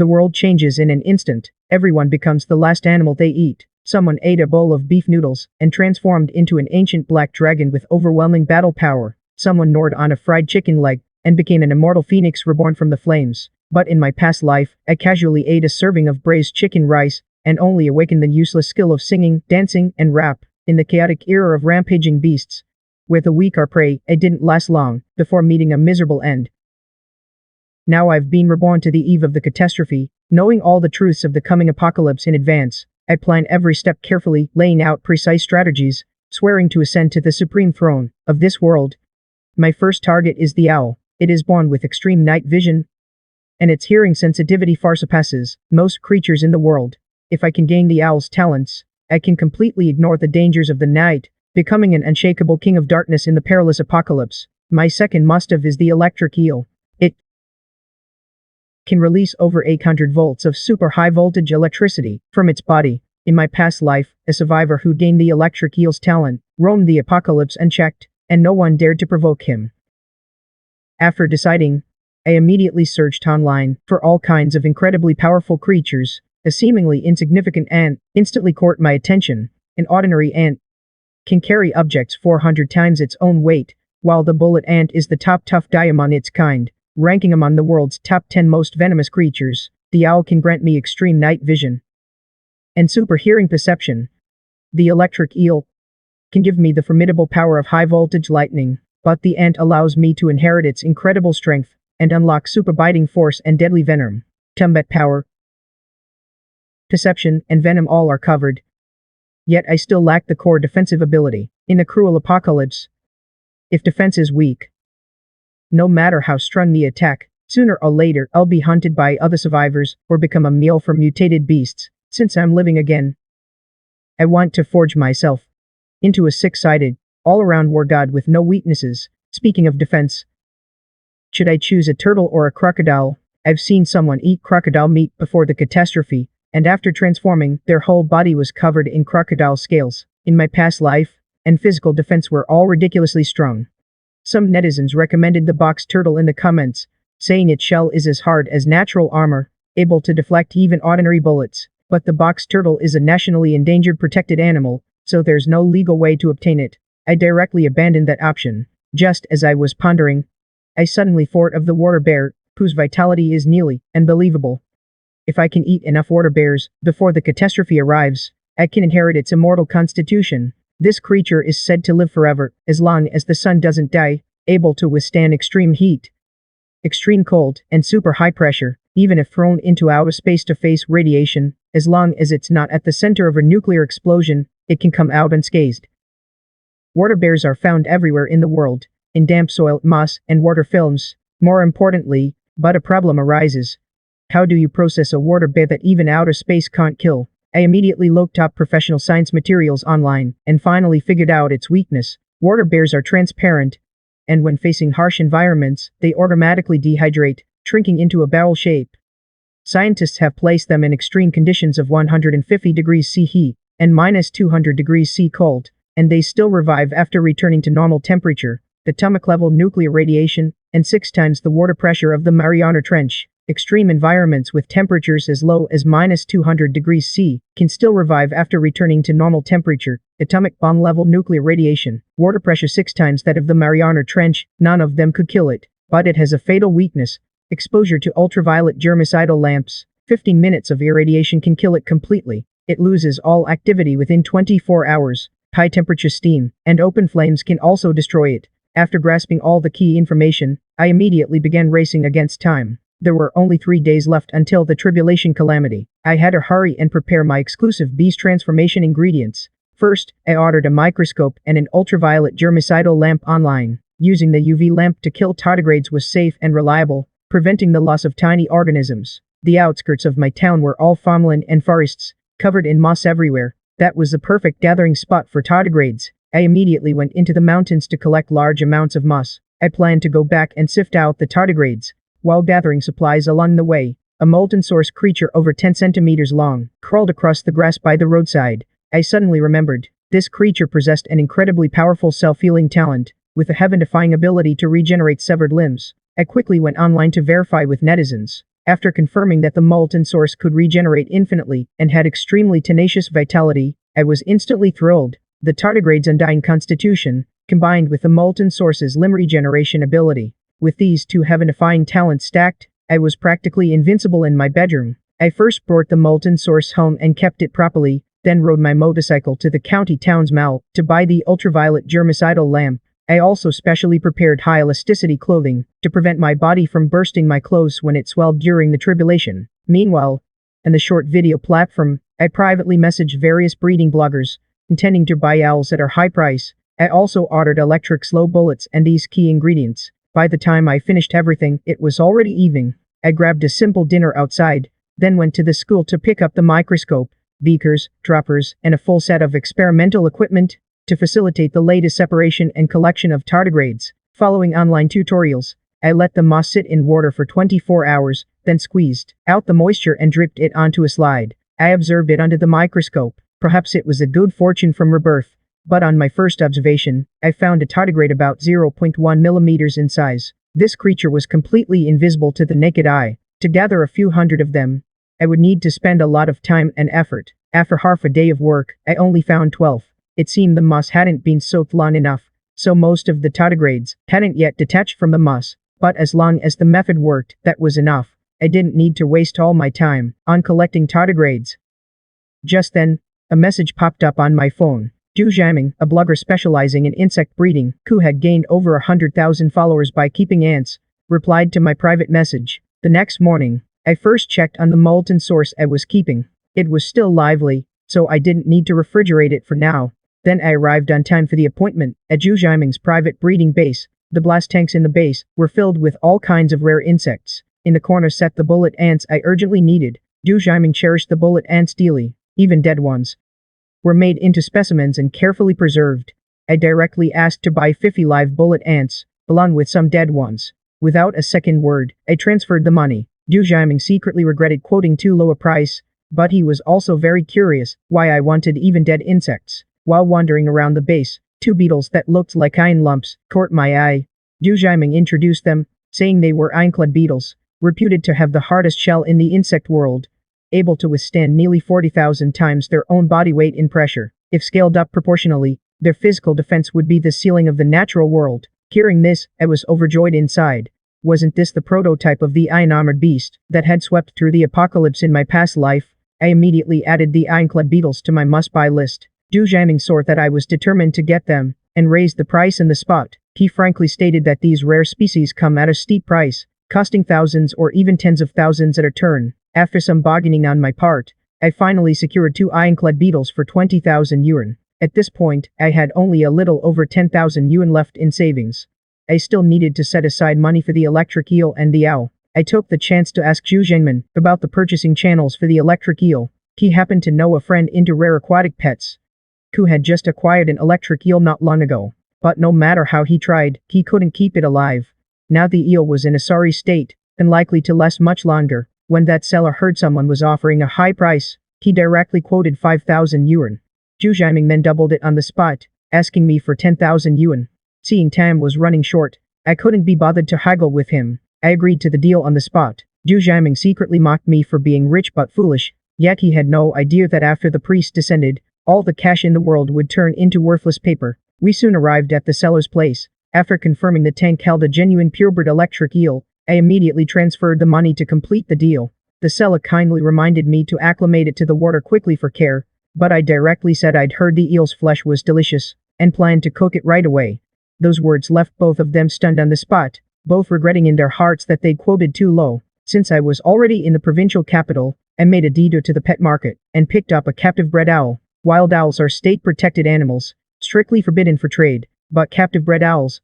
The world changes in an instant. Everyone becomes the last animal they eat. Someone ate a bowl of beef noodles and transformed into an ancient black dragon with overwhelming battle power. Someone gnawed on a fried chicken leg and became an immortal phoenix reborn from the flames. But in my past life, I casually ate a serving of braised chicken rice and only awakened the useless skill of singing, dancing, and rap. In the chaotic era of rampaging beasts, where the weak are prey, I didn't last long before meeting a miserable end. Now I've been reborn to the eve of the catastrophe, knowing all the truths of the coming apocalypse in advance. I plan every step carefully, laying out precise strategies, swearing to ascend to the supreme throne of this world. My first target is the owl. It is born with extreme night vision, and its hearing sensitivity far surpasses most creatures in the world. If I can gain the owl's talents, I can completely ignore the dangers of the night, becoming an unshakable king of darkness in the perilous apocalypse. My second must-have is the electric eel. It can release over 800 volts of super high-voltage electricity from its body. In my past life, a survivor who gained the electric eel's talent roamed the apocalypse unchecked, and no one dared to provoke him. After deciding, I immediately searched online for all kinds of incredibly powerful creatures. A seemingly insignificant ant instantly caught my attention. An ordinary ant can carry objects 400 times its own weight, while the bullet ant is the top tough guy among its kind, ranking among the world's top 10 most venomous creatures. The owl can grant me extreme night vision and super hearing perception. The electric eel can give me the formidable power of high-voltage lightning, but the ant allows me to inherit its incredible strength and unlock super biting force and deadly venom. Combat power, perception, and venom all are covered. Yet I still lack the core defensive ability. In a cruel apocalypse, if defense is weak, no matter how strong the attack, sooner or later I'll be hunted by other survivors or become a meal for mutated beasts. Since I'm living again, I want to forge myself into a six-sided, all-around war god with no weaknesses. Speaking of defense, should I choose a turtle or a crocodile? I've seen someone eat crocodile meat before the catastrophe, and after transforming, their whole body was covered in crocodile scales. In my past life, and physical defense were all ridiculously strong. Some netizens recommended the box turtle in the comments, saying its shell is as hard as natural armor, able to deflect even ordinary bullets. But the box turtle is a nationally endangered protected animal, so there's no legal way to obtain it. I directly abandoned that option. Just as I was pondering, I suddenly thought of the water bear, whose vitality is nearly unbelievable. If I can eat enough water bears before the catastrophe arrives, I can inherit its immortal constitution. This creature is said to live forever, as long as the sun doesn't die, able to withstand extreme heat, extreme cold, and super high pressure, even if thrown into outer space to face radiation. As long as it's not at the center of a nuclear explosion, it can come out unscathed. Water bears are found everywhere in the world, in damp soil, moss, and water films. More importantly, but a problem arises. How do you process a water bear that even outer space can't kill? I immediately looked up professional science materials online, and finally figured out its weakness. Water bears are transparent, and when facing harsh environments, they automatically dehydrate, shrinking into a barrel shape. Scientists have placed them in extreme conditions of 150 degrees C heat and minus 200 degrees C cold, and they still revive after returning to normal temperature, atomic level nuclear radiation, and 6 times the water pressure of the Mariana Trench. Extreme environments with temperatures as low as minus 200 degrees C can still revive after returning to normal temperature, atomic bomb level nuclear radiation, water pressure 6 times that of the Mariana Trench. None of them could kill it, but it has a fatal weakness. Exposure to ultraviolet germicidal lamps. 15 minutes of irradiation can kill it completely. It loses all activity within 24 hours. High temperature steam and open flames can also destroy it. After grasping all the key information, I immediately began racing against time. There were only 3 days left until the tribulation calamity. I had to hurry and prepare my exclusive beast transformation ingredients. First, I ordered a microscope and an ultraviolet germicidal lamp online. Using the UV lamp to kill tardigrades was safe and reliable, preventing the loss of tiny organisms. The outskirts of my town were all farmland and forests, covered in moss everywhere. That was the perfect gathering spot for tardigrades. I immediately went into the mountains to collect large amounts of moss. I planned to go back and sift out the tardigrades. While gathering supplies along the way, a molten source creature over 10 centimeters long crawled across the grass by the roadside. I suddenly remembered, this creature possessed an incredibly powerful self-healing talent, with a heaven-defying ability to regenerate severed limbs. I quickly went online to verify with netizens. After confirming that the molten source could regenerate infinitely and had extremely tenacious vitality, I was instantly thrilled. The tardigrade's undying constitution, combined with the molten source's limb regeneration ability. With these two heaven-defying talents stacked, I was practically invincible in my bedroom. I first brought the molten source home and kept it properly, then rode my motorcycle to the county town's mall to buy the ultraviolet germicidal lamp. I also specially prepared high-elasticity clothing to prevent my body from bursting my clothes when it swelled during the tribulation. Meanwhile, in the short video platform, I privately messaged various breeding bloggers, intending to buy owls at a high price. I also ordered electric slow bullets and these key ingredients. By the time I finished everything, it was already evening. I grabbed a simple dinner outside, then went to the school to pick up the microscope, beakers, droppers, and a full set of experimental equipment to facilitate the latest separation and collection of tardigrades. Following online tutorials, I let the moss sit in water for 24 hours, then squeezed out the moisture and dripped it onto a slide. I observed it under the microscope. Perhaps it was a good fortune from rebirth, but on my first observation, I found a tardigrade about 0.1 millimeters in size. This creature was completely invisible to the naked eye. To gather a few hundred of them, I would need to spend a lot of time and effort. After half a day of work, I only found 12. It seemed the moss hadn't been soaked long enough, so most of the tardigrades hadn't yet detached from the moss. But as long as the method worked, that was enough. I didn't need to waste all my time on collecting tardigrades. Just then, a message popped up on my phone. Zhu Jiaming, a blogger specializing in insect breeding, who had gained over 100,000 followers by keeping ants, replied to my private message. The next morning, I first checked on the molten source I was keeping. It was still lively, so I didn't need to refrigerate it for now. Then I arrived on time for the appointment at Zhu Jiaming's private breeding base. The blast tanks in the base were filled with all kinds of rare insects. In the corner sat the bullet ants I urgently needed. Zhu Jiaming cherished the bullet ants dearly. Even dead ones were made into specimens and carefully preserved. I directly asked to buy 50 live bullet ants, along with some dead ones. Without a second word, I transferred the money. Zhu Jiaming secretly regretted quoting too low a price, but he was also very curious why I wanted even dead insects. While wandering around the base, two beetles that looked like iron lumps caught my eye. Zhu Jiaming introduced them, saying they were ironclad beetles, reputed to have the hardest shell in the insect world, able to withstand nearly 40,000 times their own body weight in pressure. If scaled up proportionally, their physical defense would be the ceiling of the natural world. Hearing this, I was overjoyed inside. Wasn't this the prototype of the iron-armored beast that had swept through the apocalypse in my past life? I immediately added the ironclad beetles to my must-buy list. Zhu Jiaming saw that I was determined to get them, and raised the price on the spot. He frankly stated that these rare species come at a steep price, costing thousands or even tens of thousands at a turn. After some bargaining on my part, I finally secured 2 ironclad beetles for 20,000 yuan. At this point, I had only a little over 10,000 yuan left in savings. I still needed to set aside money for the electric eel and the owl. I took the chance to ask Zhu Jiangmen about the purchasing channels for the electric eel. He happened to know a friend into rare aquatic pets, who had just acquired an electric eel not long ago. But no matter how he tried, he couldn't keep it alive. Now the eel was in a sorry state, and likely to last much longer. When that seller heard someone was offering a high price, he directly quoted 5,000 yuan. Zhu Jiaming then doubled it on the spot, asking me for 10,000 yuan. Seeing time was running short, I couldn't be bothered to haggle with him. I agreed to the deal on the spot. Zhu Jiaming secretly mocked me for being rich but foolish, yet he had no idea that after the priest descended, all the cash in the world would turn into worthless paper. We soon arrived at the seller's place. After confirming the tank held a genuine purebred electric eel, I immediately transferred the money to complete the deal. The seller kindly reminded me to acclimate it to the water quickly for care, but I directly said I'd heard the eel's flesh was delicious, and planned to cook it right away. Those words left both of them stunned on the spot, both regretting in their hearts that they'd quoted too low. Since I was already in the provincial capital, I made a detour to the pet market, and picked up a captive-bred owl. Wild owls are state-protected animals, strictly forbidden for trade, but captive-bred owls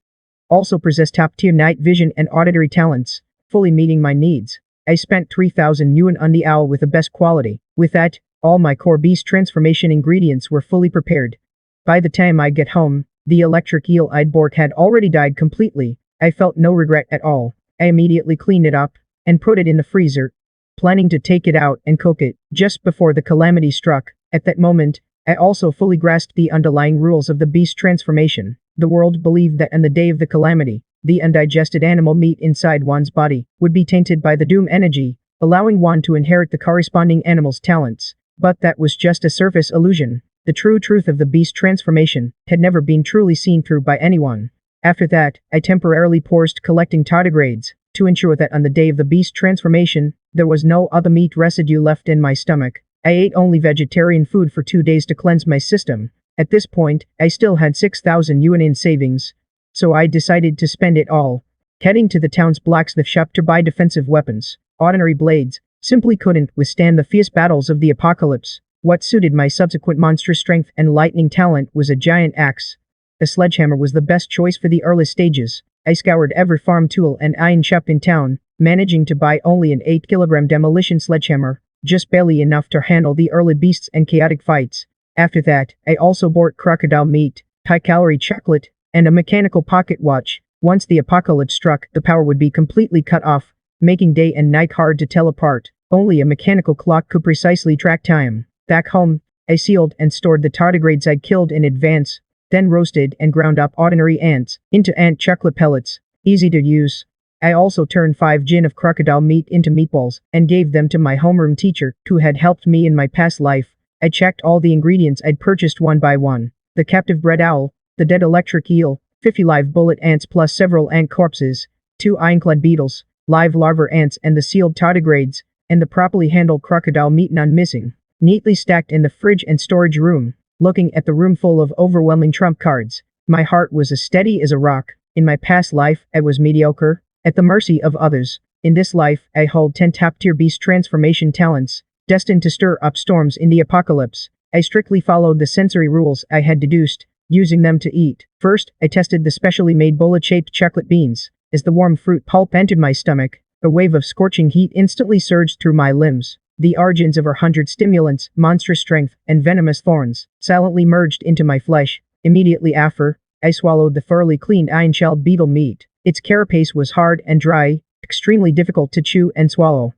also possess top-tier night vision and auditory talents, fully meeting my needs. I spent 3,000 yuan on the owl with the best quality. With that, all my core beast transformation ingredients were fully prepared. By the time I get home, the electric eel I'd bought had already died completely. I felt no regret at all. I immediately cleaned it up and put it in the freezer, planning to take it out and cook it just before the calamity struck. At that moment, I also fully grasped the underlying rules of the beast transformation. The world believed that on the day of the calamity, the undigested animal meat inside one's body would be tainted by the doom energy, allowing one to inherit the corresponding animal's talents. But that was just a surface illusion. The true truth of the beast transformation had never been truly seen through by anyone. After that, I temporarily paused collecting tardigrades, to ensure that on the day of the beast transformation, there was no other meat residue left in my stomach. I ate only vegetarian food for 2 days to cleanse my system. At this point, I still had 6,000 yuan in savings, so I decided to spend it all. Heading to the town's blacksmith shop to buy defensive weapons. Ordinary blades simply couldn't withstand the fierce battles of the apocalypse. What suited my subsequent monstrous strength and lightning talent was a giant axe. A sledgehammer was the best choice for the early stages. I scoured every farm tool and iron shop in town, managing to buy only an 8-kilogram demolition sledgehammer, just barely enough to handle the early beasts and chaotic fights. After that, I also bought crocodile meat, high-calorie chocolate, and a mechanical pocket watch. Once the apocalypse struck, the power would be completely cut off, making day and night hard to tell apart. Only a mechanical clock could precisely track time. Back home, I sealed and stored the tardigrades I'd killed in advance, then roasted and ground up ordinary ants into ant chocolate pellets, easy to use. I also turned 5 gin of crocodile meat into meatballs and gave them to my homeroom teacher, who had helped me in my past life. I checked all the ingredients I'd purchased one by one. The captive bred owl, the dead electric eel, 50 live bullet ants plus several ant corpses, 2 ironclad beetles, live larva ants and the sealed tardigrades, and the properly handled crocodile meat none missing, neatly stacked in the fridge and storage room. Looking at the room full of overwhelming trump cards, my heart was as steady as a rock. In my past life, I was mediocre, at the mercy of others. In this life, I hold 10 top-tier beast transformation talents, destined to stir up storms in the apocalypse. I strictly followed the sensory rules I had deduced, using them to eat. First, I tested the specially made bullet-shaped chocolate beans. As the warm fruit pulp entered my stomach, a wave of scorching heat instantly surged through my limbs. The origins of 100 stimulants, monstrous strength, and venomous thorns silently merged into my flesh. Immediately after, I swallowed the thoroughly cleaned iron-shelled beetle meat. Its carapace was hard and dry, extremely difficult to chew and swallow.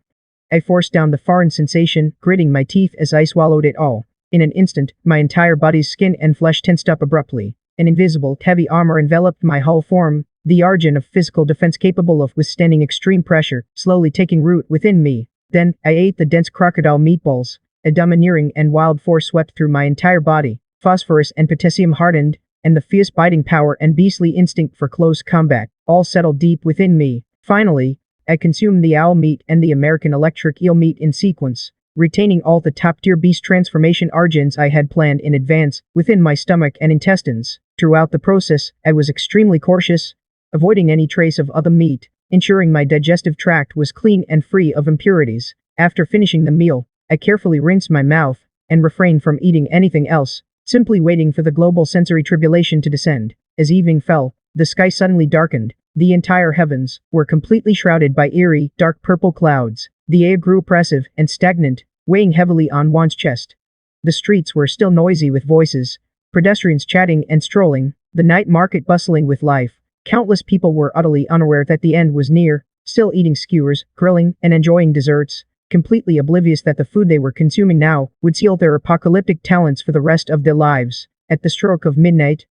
I forced down the foreign sensation, gritting my teeth as I swallowed it all. In an instant, my entire body's skin and flesh tensed up abruptly. An invisible, heavy armor enveloped my whole form, the origin of physical defense capable of withstanding extreme pressure, slowly taking root within me. Then, I ate the dense crocodile meatballs. A domineering and wild force swept through my entire body. Phosphorus and potassium hardened, and the fierce biting power and beastly instinct for close combat all settled deep within me. Finally, I consumed the owl meat and the American electric eel meat in sequence, retaining all the top-tier beast transformation origins I had planned in advance within my stomach and intestines. Throughout the process, I was extremely cautious, avoiding any trace of other meat, ensuring my digestive tract was clean and free of impurities. After finishing the meal, I carefully rinsed my mouth and refrained from eating anything else, simply waiting for the global sensory tribulation to descend. As evening fell, the sky suddenly darkened. The entire heavens were completely shrouded by eerie, dark purple clouds. The air grew oppressive and stagnant, weighing heavily on one's chest. The streets were still noisy with voices, pedestrians chatting and strolling, the night market bustling with life. Countless people were utterly unaware that the end was near, still eating skewers, grilling, and enjoying desserts, completely oblivious that the food they were consuming now would seal their apocalyptic talents for the rest of their lives. At the stroke of midnight,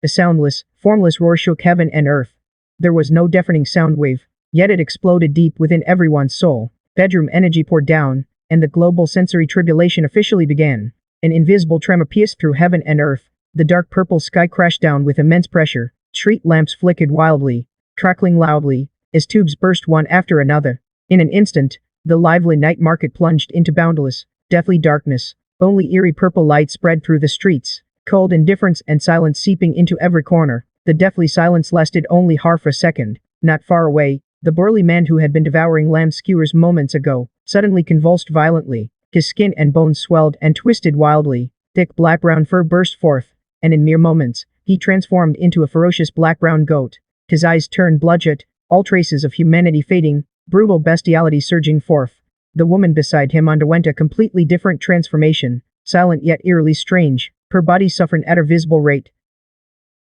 a soundless, formless roar shook heaven and earth. There was no deafening sound wave, yet it exploded deep within everyone's soul. Bedroom energy poured down, and the global sensory tribulation officially began. An invisible tremor pierced through heaven and earth. The dark purple sky crashed down with immense pressure. Street lamps flickered wildly, crackling loudly, as tubes burst one after another. In an instant, the lively night market plunged into boundless, deathly darkness. Only eerie purple light spread through the streets, cold indifference and silence seeping into every corner. The deathly silence lasted only half a second. Not far away, the burly man who had been devouring lamb skewers moments ago suddenly convulsed violently. His skin and bones swelled and twisted wildly. Thick black-brown fur burst forth, and in mere moments, he transformed into a ferocious black-brown goat. His eyes turned bloodshot, all traces of humanity fading, brutal bestiality surging forth. The woman beside him underwent a completely different transformation, silent yet eerily strange. Her body suffered at a visible rate.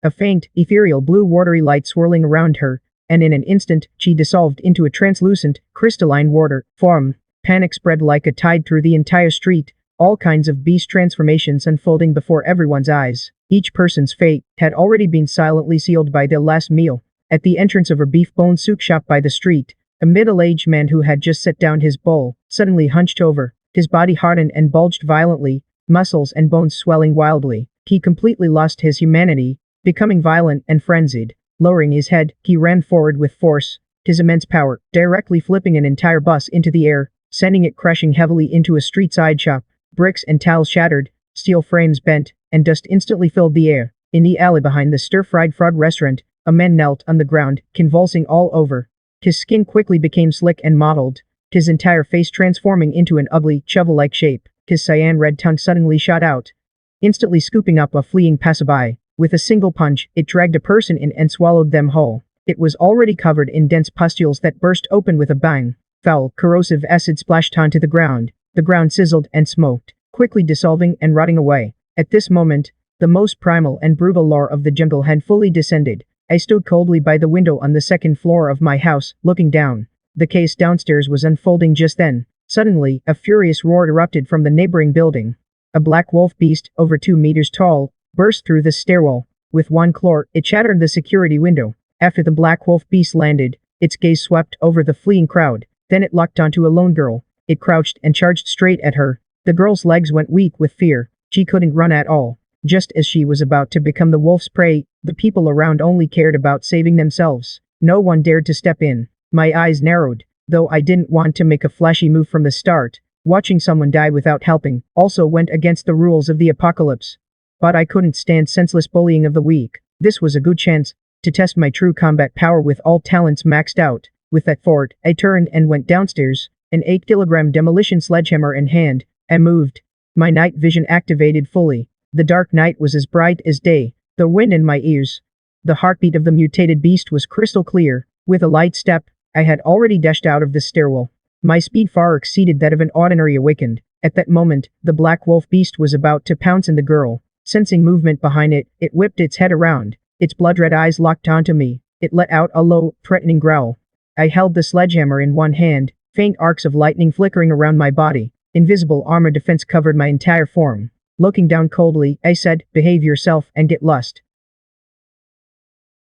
A faint, ethereal blue watery light swirling around her, and in an instant, she dissolved into a translucent, crystalline water form. Panic spread like a tide through the entire street, all kinds of beast transformations unfolding before everyone's eyes. Each person's fate had already been silently sealed by their last meal. At the entrance of a beef bone soup shop by the street, A middle-aged man who had just set down his bowl, suddenly hunched over. His body hardened and bulged violently, muscles and bones swelling wildly. He completely lost his humanity, becoming violent and frenzied. Lowering his head, he ran forward with force, his immense power, directly flipping an entire bus into the air, sending it crashing heavily into a street-side shop. Bricks and tiles shattered, steel frames bent, and dust instantly filled the air. In the alley behind the stir-fried frog restaurant, a man knelt on the ground, convulsing all over. His skin quickly became slick and mottled, his entire face transforming into an ugly, shovel-like shape. His cyan-red tongue suddenly shot out, instantly scooping up a fleeing passerby. With a single punch, it dragged a person in and swallowed them whole. It was already covered in dense pustules that burst open with a bang. Foul, corrosive acid splashed onto the ground. The ground sizzled and smoked, quickly dissolving and rotting away. At this moment, the most primal and brutal lore of the jungle had fully descended. I stood coldly by the window on the second floor of my house, looking down. The case downstairs was unfolding just then. Suddenly, a furious roar erupted from the neighboring building. A black wolf beast, over 2 meters tall, burst through the stairwell. With one claw, it shattered the security window. After the black wolf beast landed, its gaze swept over the fleeing crowd. Then it locked onto a lone girl. It crouched and charged straight at her. The girl's legs went weak with fear. She couldn't run at all. Just as she was about to become the wolf's prey, the people around only cared about saving themselves. No one dared to step in. My eyes narrowed, though I didn't want to make a flashy move from the start. Watching someone die without helping also went against the rules of the apocalypse. But I couldn't stand senseless bullying of the weak. This was a good chance to test my true combat power with all talents maxed out. With that thought, I turned and went downstairs, an 8-kilogram demolition sledgehammer in hand. I moved. My night vision activated fully. The dark night was as bright as day, the wind in my ears. The heartbeat of the mutated beast was crystal clear. With a light step, I had already dashed out of the stairwell. My speed far exceeded that of an ordinary awakened. At that moment, the black wolf beast was about to pounce on the girl. Sensing movement behind it, it whipped its head around. Its blood-red eyes locked onto me. It let out a low, threatening growl. I held the sledgehammer in one hand, faint arcs of lightning flickering around my body. Invisible armor defense covered my entire form. Looking down coldly, I said, "Behave yourself and get lost."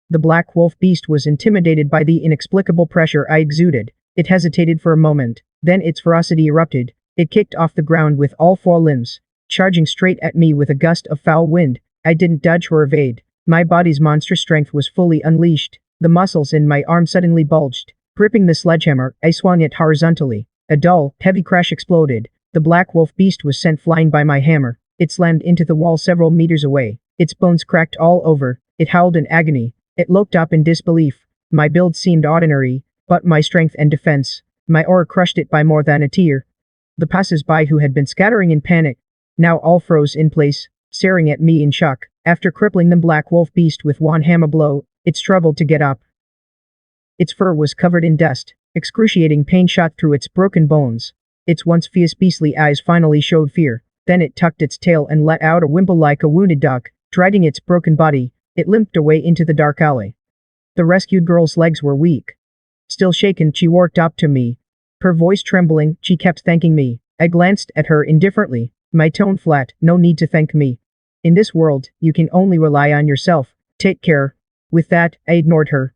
The black wolf beast was intimidated by the inexplicable pressure I exuded. It hesitated for a moment, then its ferocity erupted. It kicked off the ground with all 4 limbs, charging straight at me with a gust of foul wind. I didn't dodge or evade. My body's monstrous strength was fully unleashed. The muscles in my arm suddenly bulged. Gripping the sledgehammer, I swung it horizontally. A dull, heavy crash exploded. The black wolf beast was sent flying by my hammer. It slammed into the wall several meters away. Its bones cracked all over. It howled in agony. It looked up in disbelief. My build seemed ordinary, but my strength and defense, my aura crushed it by more than a tear. The passers-by who had been scattering in panic, now all froze in place, staring at me in shock. After crippling the black wolf beast with one hammer blow, it struggled to get up. Its fur was covered in dust. Excruciating pain shot through its broken bones. Its once fierce beastly eyes finally showed fear. Then it tucked its tail and let out a whimper like a wounded dog. Dragging its broken body, it limped away into the dark alley. The rescued girl's legs were weak. Still shaken, she walked up to me. Her voice trembling, she kept thanking me. I glanced at her indifferently, my tone flat. "No need to thank me. In this world, you can only rely on yourself. Take care." With that, I ignored her.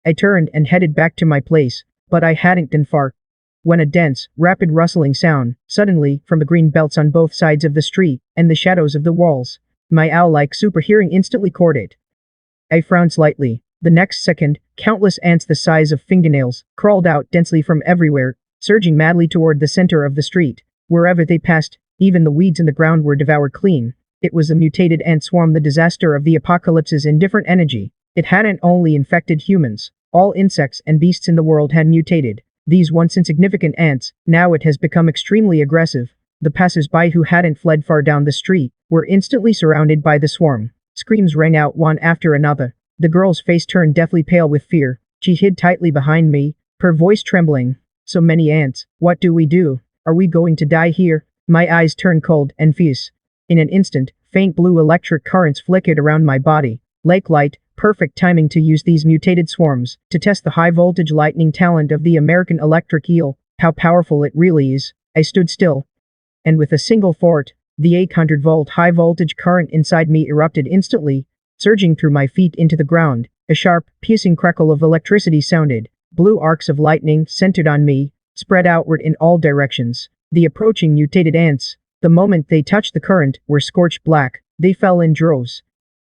I turned and headed back to my place, but I hadn't gone far when a dense, rapid rustling sound, suddenly, from the green belts on both sides of the street, and the shadows of the walls. My owl-like super hearing instantly caught it. I frowned slightly. The next second, countless ants the size of fingernails crawled out densely from everywhere, surging madly toward the center of the street. Wherever they passed, even the weeds in the ground were devoured clean. It was a mutated ant swarm, the disaster of the apocalypse's indifferent energy. It hadn't only infected humans. All insects and beasts in the world had mutated. These once insignificant ants, now it has become extremely aggressive. The passers-by who hadn't fled far down the street were instantly surrounded by the swarm. Screams rang out one after another. The girl's face turned deathly pale with fear. She hid tightly behind me, her voice trembling. "So many ants, what do we do? Are we going to die here?" My eyes turned cold and fierce. In an instant, faint blue electric currents flickered around my body. Lake light, perfect timing to use these mutated swarms to test the high-voltage lightning talent of the American electric eel. How powerful it really is. I stood still. And with a single thought, the 800-volt high-voltage current inside me erupted instantly, surging through my feet into the ground. A sharp, piercing crackle of electricity sounded. Blue arcs of lightning, centered on me, spread outward in all directions. The approaching mutated ants, the moment they touched the current, were scorched black. They fell in droves.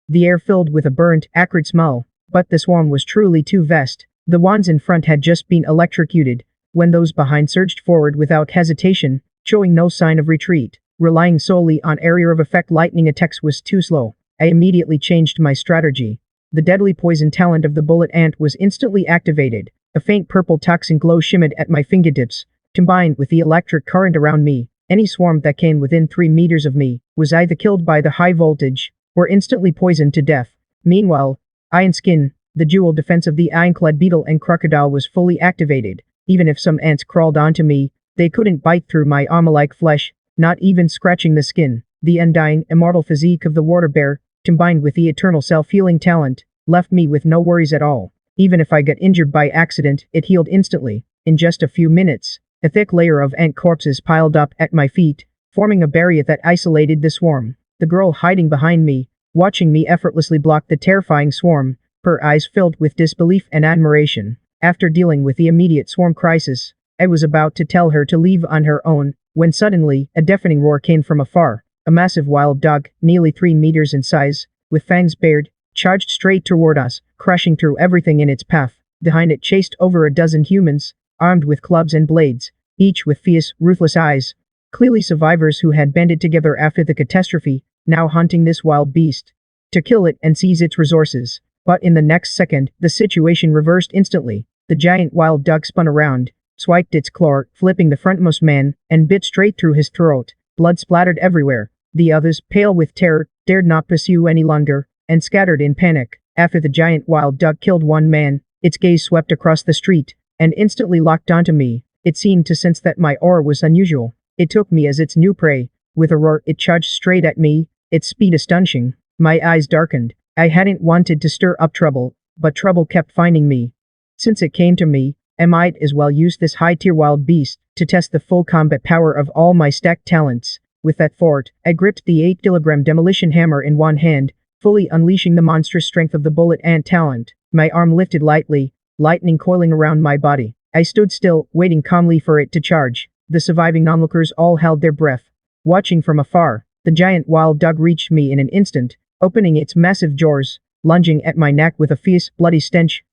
The air filled with a burnt, acrid smell. But the swarm was truly too vast. The ones in front had just been electrocuted, when those behind surged forward without hesitation, showing no sign of retreat. Relying solely on area of effect lightning attacks was too slow. I immediately changed my strategy. The deadly poison talent of the bullet ant was instantly activated. A faint purple toxin glow shimmered at my fingertips. Combined with the electric current around me, any swarm that came within 3 meters of me was either killed by the high voltage or instantly poisoned to death. Meanwhile, Iron Skin, the dual defense of the ironclad beetle and crocodile, was fully activated. Even if some ants crawled onto me, they couldn't bite through my armor-like flesh, not even scratching the skin. The undying, immortal physique of the water bear, combined with the eternal self-healing talent, left me with no worries at all. Even if I got injured by accident, it healed instantly. In just a few minutes, a thick layer of ant corpses piled up at my feet, forming a barrier that isolated the swarm. The girl hiding behind me, watching me effortlessly block the terrifying swarm, her eyes filled with disbelief and admiration. After dealing with the immediate swarm crisis, I was about to tell her to leave on her own, when suddenly, a deafening roar came from afar. A massive wild dog, nearly 3 meters in size, with fangs bared, charged straight toward us, crushing through everything in its path. Behind it chased over a dozen humans, armed with clubs and blades, each with fierce, ruthless eyes. Clearly survivors who had banded together after the catastrophe, now hunting this wild beast to kill it and seize its resources. But in the next second, the situation reversed instantly. The giant wild dog spun around, swiped its claw, flipping the frontmost man, and bit straight through his throat. Blood splattered everywhere. The others, pale with terror, dared not pursue any longer, and scattered in panic. After the giant wild dog killed one man, its gaze swept across the street, and instantly locked onto me. It seemed to sense that my aura was unusual. It took me as its new prey. With a roar, it charged straight at me, its speed astonishing. My eyes darkened. I hadn't wanted to stir up trouble, but trouble kept finding me. Since it came to me, I might as well use this high-tier wild beast to test the full combat power of all my stacked talents. With that thought, I gripped the 8-kilogram demolition hammer in one hand, fully unleashing the monstrous strength of the bullet ant talent. My arm lifted lightly, lightning coiling around my body. I stood still, waiting calmly for it to charge. The surviving onlookers all held their breath. Watching from afar, the giant wild dog reached me in an instant, opening its massive jaws, lunging at my neck with a fierce, bloody stench,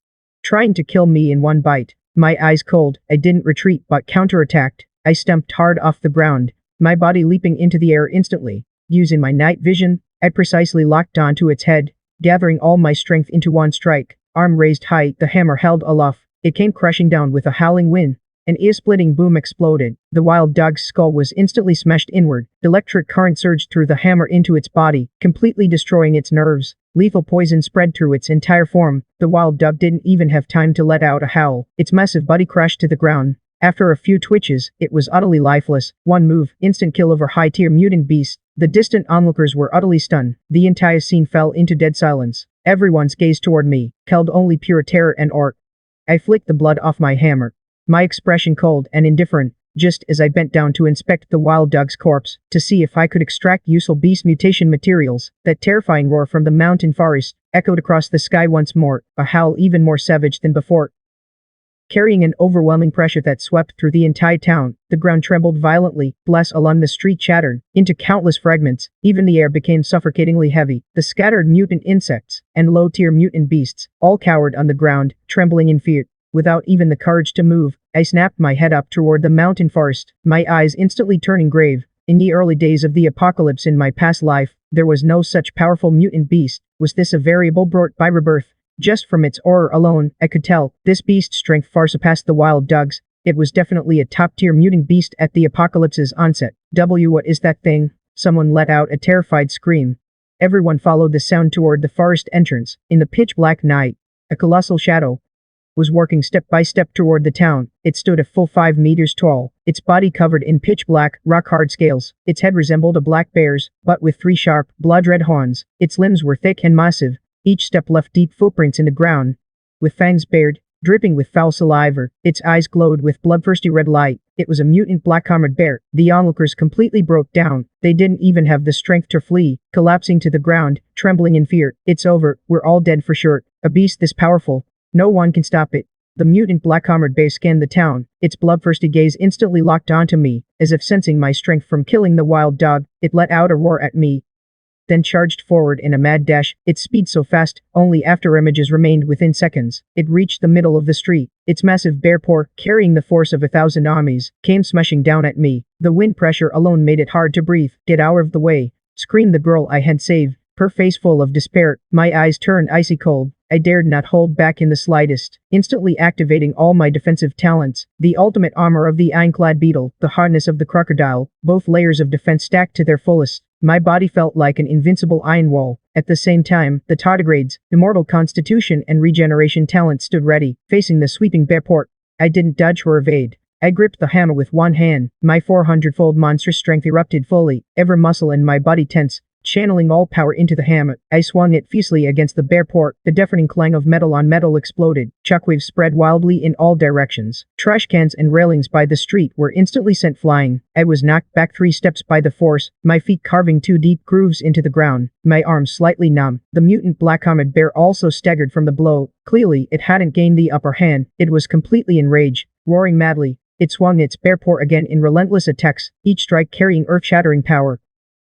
trying to kill me in one bite. My eyes cold, I didn't retreat but counterattacked. I stamped hard off the ground, my body leaping into the air instantly. Using my night vision, I precisely locked onto its head, gathering all my strength into one strike. Arm raised high, the hammer held aloft. It came crashing down with a howling wind. An ear-splitting boom exploded. The wild dog's skull was instantly smashed inward. Electric current surged through the hammer into its body, completely destroying its nerves. Lethal poison spread through its entire form. The wild dog didn't even have time to let out a howl. Its massive body crashed to the ground. After a few twitches, it was utterly lifeless. One move, instant kill over high-tier mutant beast. The distant onlookers were utterly stunned. The entire scene fell into dead silence. Everyone's gaze toward me held only pure terror and awe. I flicked the blood off my hammer, my expression cold and indifferent, just as I bent down to inspect the wild dog's corpse, to see if I could extract useful beast mutation materials. That terrifying roar from the mountain forest echoed across the sky once more, a howl even more savage than before. Carrying an overwhelming pressure that swept through the entire town, the ground trembled violently, glass along the street shattered into countless fragments, even the air became suffocatingly heavy. The scattered mutant insects and low-tier mutant beasts all cowered on the ground, trembling in fear. Without even the courage to move, I snapped my head up toward the mountain forest, my eyes instantly turning grave. In the early days of the apocalypse in my past life, there was no such powerful mutant beast. Was this a variable brought by rebirth? Just from its aura alone, I could tell, this beast's strength far surpassed the wild dog's. It was definitely a top-tier mutant beast at the apocalypse's onset. What is that thing? Someone let out a terrified scream. Everyone followed the sound toward the forest entrance. In the pitch-black night, a colossal shadow was walking step by step toward the town. It stood a full 5 meters tall, its body covered in pitch-black, rock-hard scales. Its head resembled a black bear's, but with 3 sharp, blood-red horns. Its limbs were thick and massive. Each step left deep footprints in the ground. With fangs bared, dripping with foul saliva, its eyes glowed with bloodthirsty red light. It was a mutant black-armored bear. The onlookers completely broke down. They didn't even have the strength to flee, collapsing to the ground, trembling in fear. It's over, we're all dead for sure. A beast this powerful, no one can stop it. The mutant black-armored bear scanned the town, its bloodthirsty gaze instantly locked onto me, as if sensing my strength from killing the wild dog. It let out a roar at me, then charged forward in a mad dash, its speed so fast, only after images remained within seconds. It reached the middle of the street. Its massive bear paw, carrying the force of 1,000 armies, came smashing down at me. The wind pressure alone made it hard to breathe. Get out of the way, screamed the girl I had saved, her face full of despair. My eyes turned icy cold. I dared not hold back in the slightest, instantly activating all my defensive talents. The ultimate armor of the ironclad beetle, the hardness of the crocodile, both layers of defense stacked to their fullest. My body felt like an invincible iron wall. At the same time, the tardigrades, immortal constitution and regeneration talent stood ready, facing the sweeping bear paw. I didn't dodge or evade. I gripped the hammer with one hand. My 400-fold monstrous strength erupted fully, every muscle in my body tense. Channeling all power into the hammer, I swung it fiercely against the bear paw. The deafening clang of metal on metal exploded. Shockwaves spread wildly in all directions. Trash cans and railings by the street were instantly sent flying. I was knocked back 3 steps by the force, my feet carving 2 deep grooves into the ground, my arms slightly numb. The mutant black-armored bear also staggered from the blow. Clearly, it hadn't gained the upper hand. It was completely enraged, roaring madly. It swung its bear paw again in relentless attacks, each strike carrying earth-shattering power,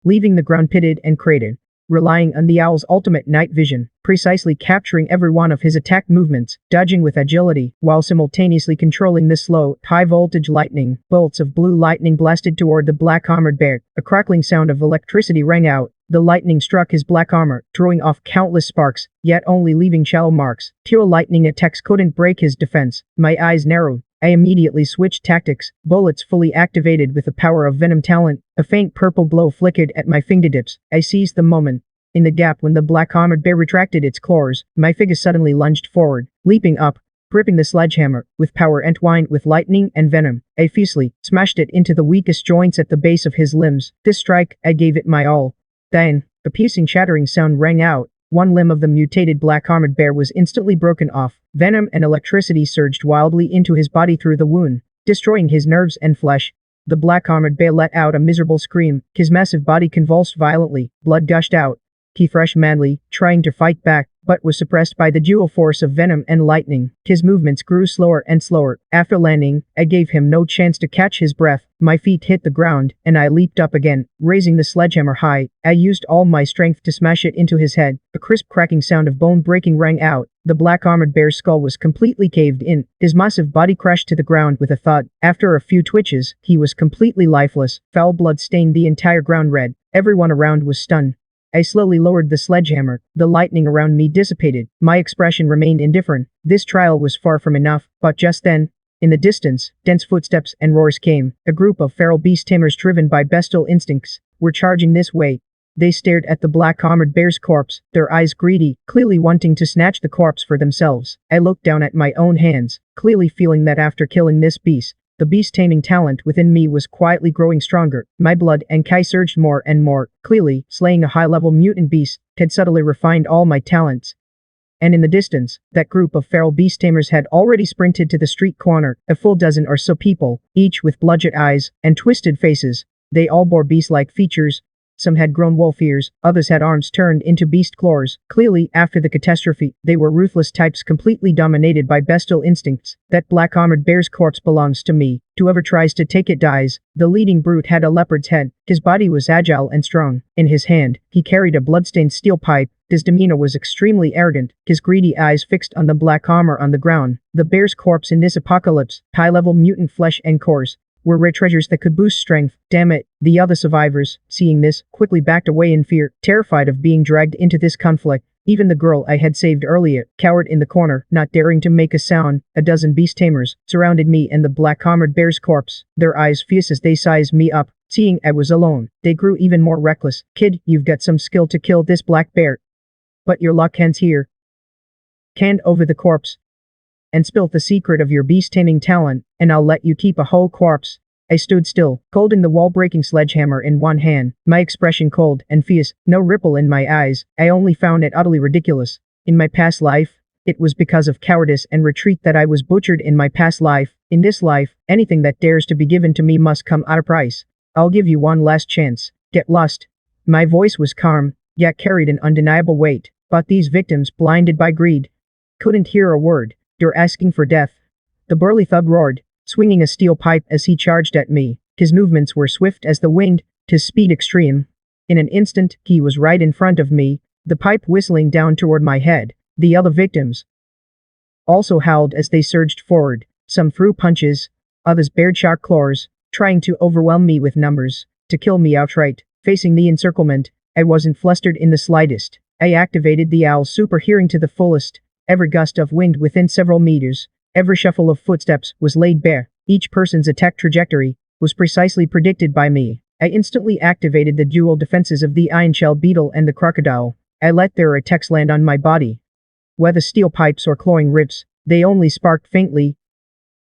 leaving the ground pitted and cratered. Relying on the owl's ultimate night vision, precisely capturing every one of his attack movements, dodging with agility, while simultaneously controlling the slow, high-voltage lightning. Bolts of blue lightning blasted toward the black-armored bear. A crackling sound of electricity rang out. The lightning struck his black armor, throwing off countless sparks, yet only leaving shallow marks. Pure lightning attacks couldn't break his defense. My eyes narrowed. I immediately switched tactics, bullets fully activated with the power of venom talent. A faint purple glow flickered at my fingertips. I seized the moment. In the gap when the black-armored bear retracted its claws, my figure suddenly lunged forward, leaping up, gripping the sledgehammer, with power entwined with lightning and venom. I fiercely smashed it into the weakest joints at the base of his limbs. This strike, I gave it my all. Then, a piercing shattering sound rang out. One limb of the mutated black-armored bear was instantly broken off. Venom and electricity surged wildly into his body through the wound, destroying his nerves and flesh. The black-armored bear let out a miserable scream. His massive body convulsed violently. Blood gushed out. He threshed madly, trying to fight back, but was suppressed by the dual force of venom and lightning. His movements grew slower and slower. After landing, I gave him no chance to catch his breath. My feet hit the ground, and I leaped up again, raising the sledgehammer high. I used all my strength to smash it into his head. A crisp cracking sound of bone breaking rang out. The black-armored bear's skull was completely caved in. His massive body crashed to the ground with a thud. After a few twitches, he was completely lifeless. Foul blood stained the entire ground red. Everyone around was stunned. I slowly lowered the sledgehammer. The lightning around me dissipated. My expression remained indifferent. This trial was far from enough, but just then, in the distance, dense footsteps and roars came. A group of feral beast tamers driven by bestial instincts were charging this way. They stared at the black-armored bear's corpse, their eyes greedy, clearly wanting to snatch the corpse for themselves. I looked down at my own hands, clearly feeling that after killing this beast, the beast-taming talent within me was quietly growing stronger. My blood and chi surged more and more. Clearly, slaying a high-level mutant beast had subtly refined all my talents. And in the distance, that group of feral beast-tamers had already sprinted to the street corner, a full dozen or so people, each with bloodshot eyes and twisted faces. They all bore beast-like features. Some had grown wolf ears, others had arms turned into beast claws. Clearly, after the catastrophe, they were ruthless types completely dominated by bestial instincts. That black-armored bear's corpse belongs to me. Whoever tries to take it dies. The leading brute had a leopard's head. His body was agile and strong. In his hand, he carried a bloodstained steel pipe. His demeanor was extremely arrogant, his greedy eyes fixed on the black armor on the ground. The bear's corpse in this apocalypse, high-level mutant flesh and cores, were rare treasures that could boost strength. Damn it. The other survivors, seeing this, quickly backed away in fear, terrified of being dragged into this conflict. Even the girl I had saved earlier, cowered in the corner, not daring to make a sound. A dozen beast tamers surrounded me and the black-armored bear's corpse, their eyes fierce as they sized me up. Seeing I was alone, they grew even more reckless. Kid, you've got some skill to kill this black bear, but your luck ends here. Hand over the corpse and spill the secret of your beast-taming talent, and I'll let you keep a whole corpse. I stood still, holding the wall-breaking sledgehammer in one hand, my expression cold and fierce, no ripple in my eyes. I only found it utterly ridiculous. In my past life, it was because of cowardice and retreat that I was butchered in my past life. In this life, anything that dares to be given to me must come at a price. I'll give you one last chance. Get lost. My voice was calm, yet carried an undeniable weight, but these victims, blinded by greed, couldn't hear a word. You're asking for death. The burly thug roared, swinging a steel pipe as he charged at me. His movements were swift as the wind, his speed extreme. In an instant, he was right in front of me, the pipe whistling down toward my head. The other victims also howled as they surged forward. Some threw punches, others bared sharp claws, trying to overwhelm me with numbers, to kill me outright. Facing the encirclement, I wasn't flustered in the slightest. I activated the owl's super hearing to the fullest. Every gust of wind within several meters, every shuffle of footsteps was laid bare. Each person's attack trajectory was precisely predicted by me. I instantly activated the dual defenses of the iron shell beetle and the crocodile. I let their attacks land on my body. Whether steel pipes or clawing rips, they only sparked faintly,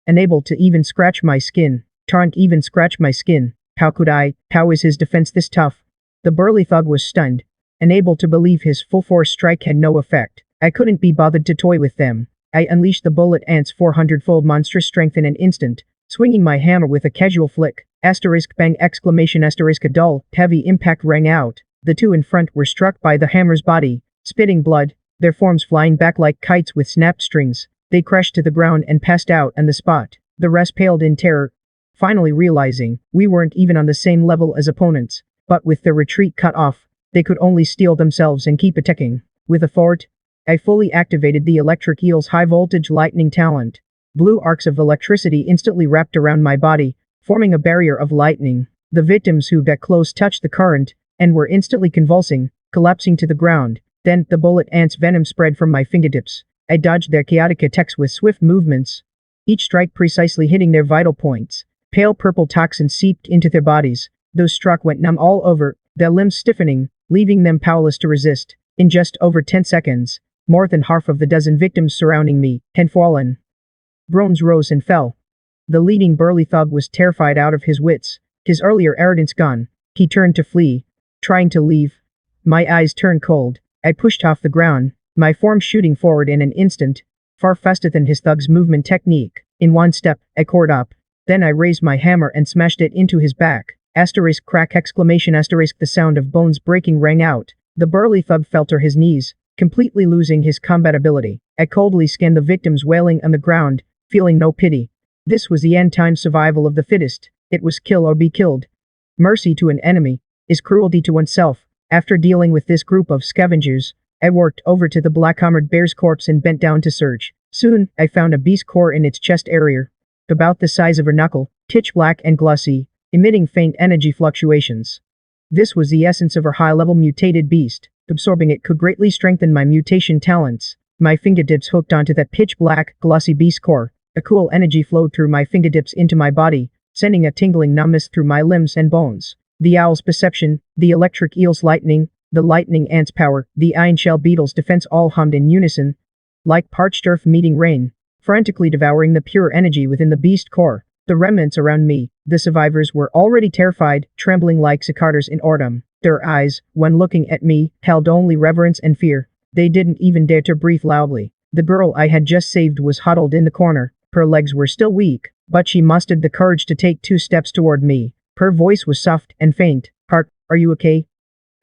unable to even scratch my skin. Can't even scratch my skin. How could I? How is his defense this tough? The burly thug was stunned, unable to believe his full-force strike had no effect. I couldn't be bothered to toy with them. I unleashed the bullet ant's 400-fold monstrous strength in an instant, swinging my hammer with a casual flick. Asterisk bang exclamation asterisk a dull, heavy impact rang out. The two in front were struck by the hammer's body, spitting blood, their forms flying back like kites with snapped strings. They crashed to the ground and passed out on the spot. The rest paled in terror, finally realizing we weren't even on the same level as opponents. But with their retreat cut off, they could only steel themselves and keep attacking. With a fort, I fully activated the electric eel's high-voltage lightning talent. Blue arcs of electricity instantly wrapped around my body, forming a barrier of lightning. The victims who got close touched the current, and were instantly convulsing, collapsing to the ground. Then, the bullet ant's venom spread from my fingertips. I dodged their chaotic attacks with swift movements, each strike precisely hitting their vital points. Pale purple toxins seeped into their bodies. Those struck went numb all over, their limbs stiffening, leaving them powerless to resist. In just over 10 seconds, more than half of the dozen victims surrounding me had fallen. Groans rose and fell. The leading burly thug was terrified out of his wits, his earlier arrogance gone. He turned to flee, trying to leave. My eyes turned cold. I pushed off the ground, my form shooting forward in an instant, far faster than his thug's movement technique. In one step, I caught up. Then I raised my hammer and smashed it into his back. Asterisk crack exclamation asterisk the sound of bones breaking rang out. The burly thug fell to his knees, completely losing his combat ability. I coldly scanned the victims wailing on the ground, feeling no pity. This was the end-time survival of the fittest. It was kill or be killed. Mercy to an enemy is cruelty to oneself. After dealing with this group of scavengers, I walked over to the black-armored bear's corpse and bent down to search. Soon, I found a beast core in its chest area, about the size of a knuckle, pitch black and glossy, emitting faint energy fluctuations. This was the essence of our high-level mutated beast. Absorbing it could greatly strengthen my mutation talents. My fingertips hooked onto that pitch black, glossy beast core. A cool energy flowed through my fingertips into my body, sending a tingling numbness through my limbs and bones. The owl's perception, the electric eel's lightning, the lightning ant's power, the iron shell beetle's defense all hummed in unison, like parched earth meeting rain, frantically devouring the pure energy within the beast core. The remnants around me, the survivors, were already terrified, trembling like cicadas in autumn. Their eyes, when looking at me, held only reverence and fear. They didn't even dare to breathe loudly. The girl I had just saved was huddled in the corner. Her legs were still weak, but she mustered the courage to take 2 steps toward me. Her voice was soft and faint. "Heart, are you okay?"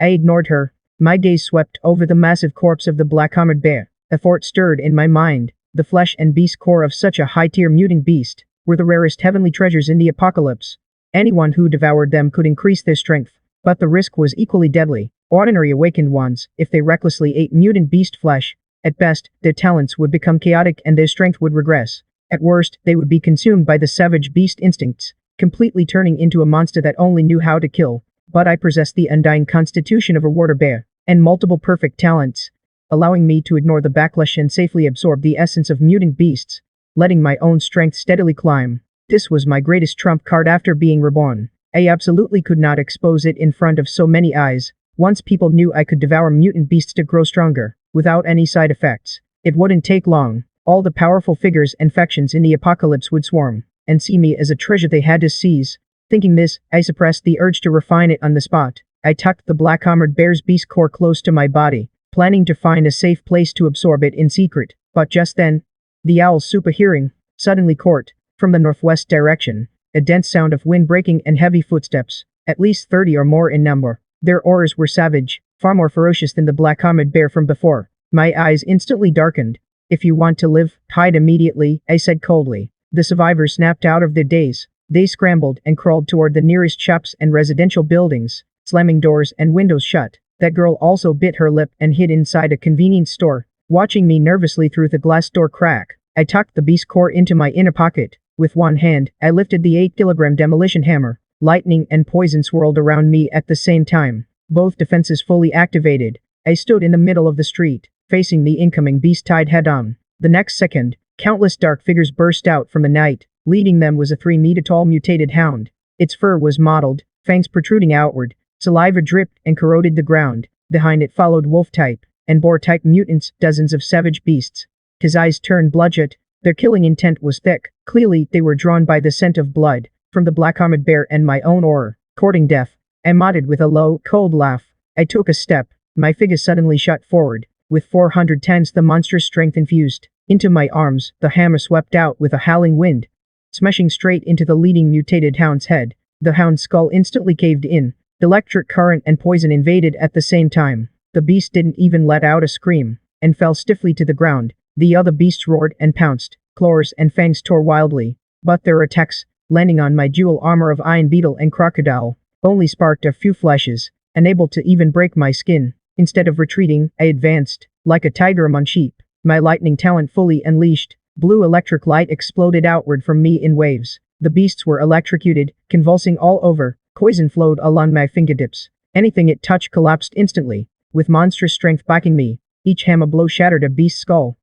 I ignored her. My gaze swept over the massive corpse of the black-armored bear. A thought stirred in my mind. The flesh and beast core of such a high-tier mutant beast were the rarest heavenly treasures in the apocalypse. Anyone who devoured them could increase their strength, but the risk was equally deadly. Ordinary awakened ones, if they recklessly ate mutant beast flesh, at best, their talents would become chaotic and their strength would regress. At worst, they would be consumed by the savage beast instincts, completely turning into a monster that only knew how to kill. But I possessed the undying constitution of a water bear, and multiple perfect talents, allowing me to ignore the backlash and safely absorb the essence of mutant beasts, letting my own strength steadily climb. This was my greatest trump card after being reborn. I absolutely could not expose it in front of so many eyes. Once people knew I could devour mutant beasts to grow stronger, without any side effects, it wouldn't take long. All the powerful figures and factions in the apocalypse would swarm, and see me as a treasure they had to seize. Thinking this, I suppressed the urge to refine it on the spot. I tucked the black-armored bear's beast core close to my body, planning to find a safe place to absorb it in secret. But just then, the owl's super hearing suddenly caught, from the northwest direction, a dense sound of wind breaking and heavy footsteps, at least 30 or more in number. Their auras were savage, far more ferocious than the black-armored bear from before. My eyes instantly darkened. If you want to live, hide immediately, I said coldly. The survivors snapped out of their daze. They scrambled and crawled toward the nearest shops and residential buildings, slamming doors and windows shut. That girl also bit her lip and hid inside a convenience store, watching me nervously through the glass door crack. I tucked the beast core into my inner pocket. With one hand, I lifted the 8-kilogram demolition hammer. Lightning and poison swirled around me at the same time. Both defenses fully activated. I stood in the middle of the street, facing the incoming beast tied head-on. The next second, countless dark figures burst out from the night. Leading them was a 3-meter-tall mutated hound. Its fur was mottled, fangs protruding outward. Saliva dripped and corroded the ground. Behind it followed wolf-type and boar-type mutants, dozens of savage beasts. His eyes turned bloodshot. Their killing intent was thick. Clearly, they were drawn by the scent of blood from the black-armored bear and my own aura. Courting death, I muttered with a low, cold laugh. I took a step. My figure suddenly shot forward. With 400 tons the monstrous strength infused into my arms, the hammer swept out with a howling wind, smashing straight into the leading mutated hound's head. The hound's skull instantly caved in. Electric current and poison invaded at the same time. The beast didn't even let out a scream, and fell stiffly to the ground. The other beasts roared and pounced. Claws and fangs tore wildly. But their attacks, landing on my dual armor of iron beetle and crocodile, only sparked a few flashes, unable to even break my skin. Instead of retreating, I advanced, like a tiger among sheep. My lightning talent fully unleashed. Blue electric light exploded outward from me in waves. The beasts were electrocuted, convulsing all over. Poison flowed along my fingertips. Anything it touched collapsed instantly. With monstrous strength backing me, each hammer blow shattered a beast's skull.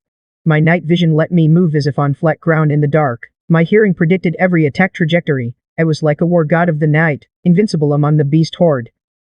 My night vision let me move as if on flat ground in the dark. My hearing predicted every attack trajectory. I was like a war god of the night, invincible among the beast horde.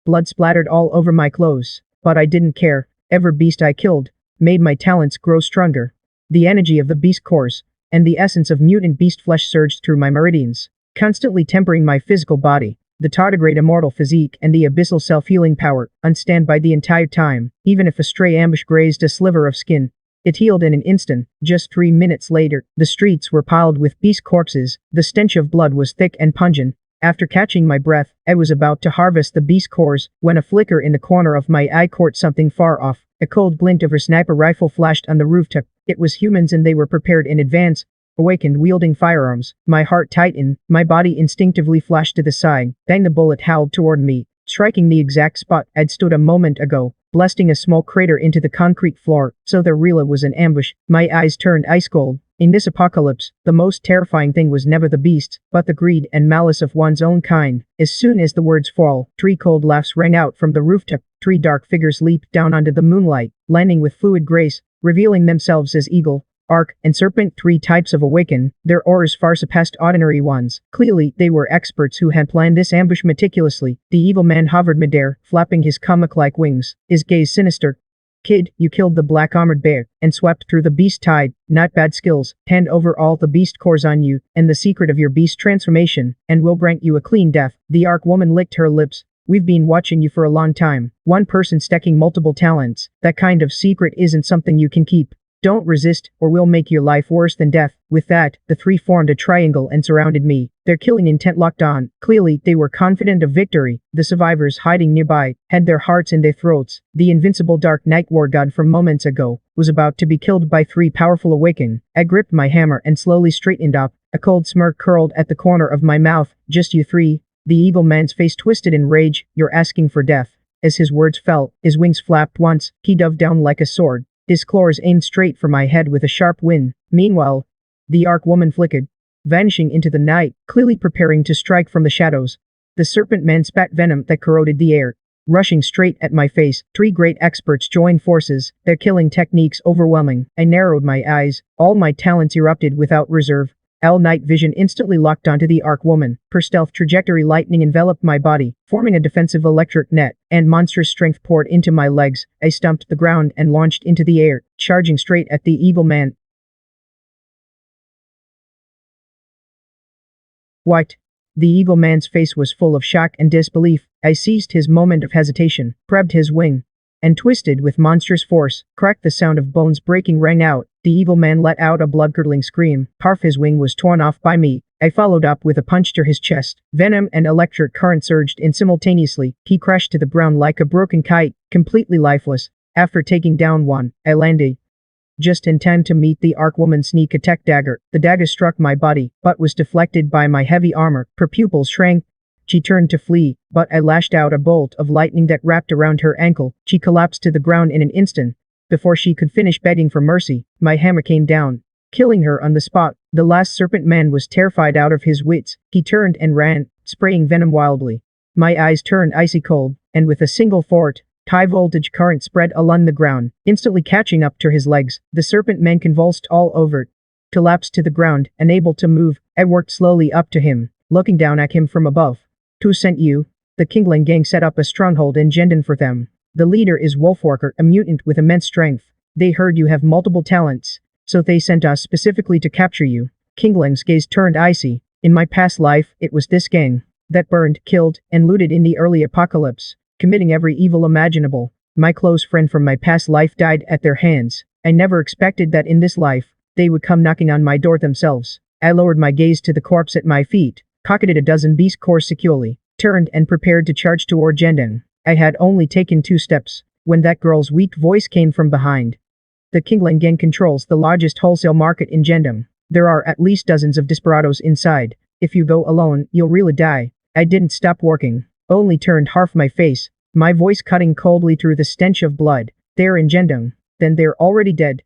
Blood splattered all over my clothes. But I didn't care. Every beast I killed made my talents grow stronger. The energy of the beast cores and the essence of mutant beast flesh surged through my meridians, constantly tempering my physical body. The tardigrade immortal physique and the abyssal self-healing power on standby the entire time. Even if a stray ambush grazed a sliver of skin, it healed in an instant. Just 3 minutes later, the streets were piled with beast corpses. The stench of blood was thick and pungent. After catching my breath, I was about to harvest the beast cores when a flicker in the corner of my eye caught something far off. A cold glint of a sniper rifle flashed on the rooftop. It was humans and they were prepared in advance, awakened wielding firearms. My heart tightened, my body instinctively flashed to the side. Bang, the bullet howled toward me, striking the exact spot I'd stood a moment ago, blasting a small crater into the concrete floor. So the relay was an ambush. My eyes turned ice cold. In this apocalypse, the most terrifying thing was never the beasts, but the greed and malice of one's own kind. As soon as the words fall, 3 cold laughs rang out from the rooftop. 3 dark figures leaped down onto the moonlight, landing with fluid grace, revealing themselves as eagle, arc, and serpent. 3 types of Awaken. Their auras far surpassed ordinary ones. Clearly, they were experts who had planned this ambush meticulously. The evil man hovered midair, flapping his comic-like wings, his gaze sinister. Kid, you killed the black-armored bear and swept through the beast tide. Not bad skills. Hand over all the beast cores on you and the secret of your beast transformation, and we'll grant you a clean death. The Arc woman licked her lips. We've been watching you for a long time. One person stacking multiple talents. That kind of secret isn't something you can keep. Don't resist, or we'll make your life worse than death. With that, the 3 formed a triangle and surrounded me, their killing intent locked on. Clearly, they were confident of victory. The survivors hiding nearby had their hearts in their throats. The invincible Dark Knight war god from moments ago was about to be killed by 3 powerful Awaken. I gripped my hammer and slowly straightened up. A cold smirk curled at the corner of my mouth. Just you 3? The evil man's face twisted in rage. You're asking for death. As his words fell, his wings flapped once. He dove down like a sword. His claws aimed straight for my head with a sharp wind. Meanwhile, the Arc woman flickered, vanishing into the night, clearly preparing to strike from the shadows. The serpent man spat venom that corroded the air, rushing straight at my face. 3 great experts joined forces, their killing techniques overwhelming. I narrowed my eyes. All my talents erupted without reserve. All night vision instantly locked onto the Arc woman. Her stealth trajectory lightning enveloped my body, forming a defensive electric net, and monstrous strength poured into my legs. I stumped the ground and launched into the air, charging straight at the evil man. What? The evil man's face was full of shock and disbelief. I seized his moment of hesitation, grabbed his wing, and twisted with monstrous force. Crack, the sound of bones breaking rang out. The evil man let out a blood-curdling scream. Half his wing was torn off by me. I followed up with a punch to his chest. Venom and electric current surged in simultaneously. He crashed to the ground like a broken kite, completely lifeless. After taking down one, I landed just in time to meet the Arc Woman's sneak attack dagger. The dagger struck my body, but was deflected by my heavy armor. Her pupils shrank. She turned to flee, but I lashed out a bolt of lightning that wrapped around her ankle. She collapsed to the ground in an instant. Before she could finish begging for mercy, my hammer came down, killing her on the spot. The last serpent man was terrified out of his wits. He turned and ran, spraying venom wildly. My eyes turned icy cold, and with a single fort, high-voltage current spread along the ground, instantly catching up to his legs. The serpent man convulsed all over, collapsed to the ground, unable to move. I worked slowly up to him, looking down at him from above. Who sent you? The Kingling gang set up a stronghold in Jendon for them. The leader is Wolfwalker, a mutant with immense strength. They heard you have multiple talents, so they sent us specifically to capture you. Kingling's gaze turned icy. In my past life, it was this gang that burned, killed, and looted in the early apocalypse, committing every evil imaginable. My close friend from my past life died at their hands. I never expected that in this life, they would come knocking on my door themselves. I lowered my gaze to the corpse at my feet, pocketed a dozen beast cores securely, turned and prepared to charge toward Jendon. I had only taken 2 steps, when that girl's weak voice came from behind. The Kingling gang controls the largest wholesale market in Jendon. There are at least dozens of desperados inside. If you go alone, you'll really die. I didn't stop working, only turned half my face, my voice cutting coldly through the stench of blood. They're in Jendon, then they're already dead.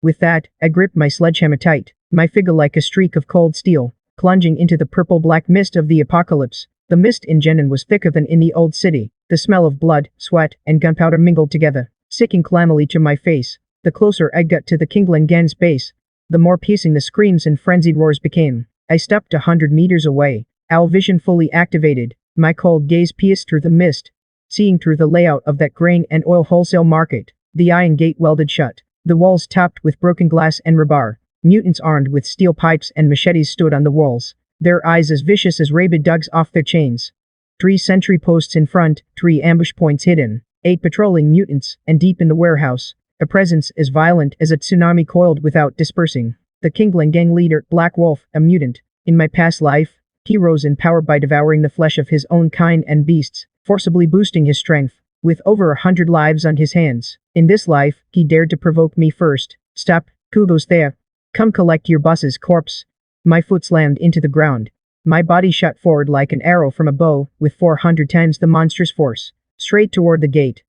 With that, I gripped my sledgehammer tight, my figure like a streak of cold steel, plunging into the purple-black mist of the apocalypse. The mist in Jendon was thicker than in the old city. The smell of blood, sweat, and gunpowder mingled together, sticking clammily to my face. The closer I got to the Kingling gang's base, the more piercing the screams and frenzied roars became. I stepped 100 meters away, owl vision fully activated, my cold gaze pierced through the mist, seeing through the layout of that grain and oil wholesale market. The iron gate welded shut, the walls topped with broken glass and rebar. Mutants armed with steel pipes and machetes stood on the walls, their eyes as vicious as rabid dogs off their chains. 3 sentry posts in front, 3 ambush points hidden, 8 patrolling mutants, and deep in the warehouse, a presence as violent as a tsunami coiled without dispersing. The Kingling gang leader, Black Wolf, a mutant. In my past life, he rose in power by devouring the flesh of his own kind and beasts, forcibly boosting his strength. With over 100 lives on his hands, in this life, he dared to provoke me first. Stop, kudos there. Come collect your boss's corpse. My foot slammed into the ground. My body shot forward like an arrow from a bow, with 400 times the monstrous force, straight toward the gate.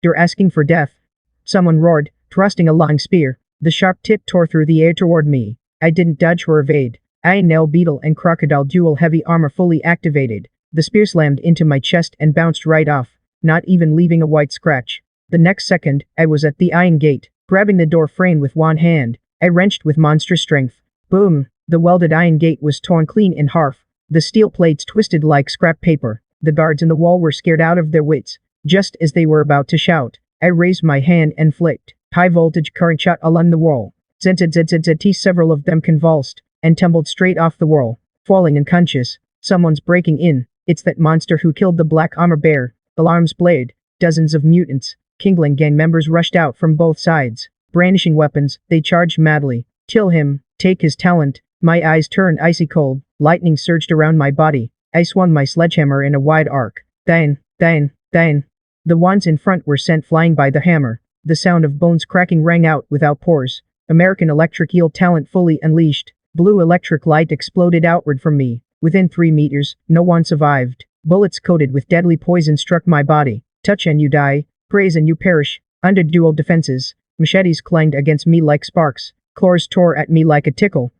You're asking for death? Someone roared, thrusting a long spear. The sharp tip tore through the air toward me. I didn't dodge or evade. Iron nail beetle and crocodile dual heavy armor fully activated. The spear slammed into my chest and bounced right off, not even leaving a white scratch. The next second, I was at the iron gate, grabbing the door frame with one hand. I wrenched with monstrous strength. Boom! The welded iron gate was torn clean in half. The steel plates twisted like scrap paper. The guards in the wall were scared out of their wits. Just as they were about to shout, I raised my hand and flicked. High voltage current shot along the wall. Zzzzzzzt, several of them convulsed and tumbled straight off the wall, falling unconscious. Someone's breaking in. It's that monster who killed the black armor bear. Alarms blared. Dozens of mutants, Kingling gang members rushed out from both sides. Brandishing weapons, they charged madly. Kill him, take his talent. My eyes turned icy cold. Lightning surged around my body. I swung my sledgehammer in a wide arc. Dang, dang, dang. The ones in front were sent flying by the hammer. The sound of bones cracking rang out without pause. American electric eel talent fully unleashed. Blue electric light exploded outward from me. Within 3 meters, no one survived. Bullets coated with deadly poison struck my body. Touch and you die. Praise and you perish. Under dual defenses, machetes clanged against me like sparks. Claws tore at me like a tickle.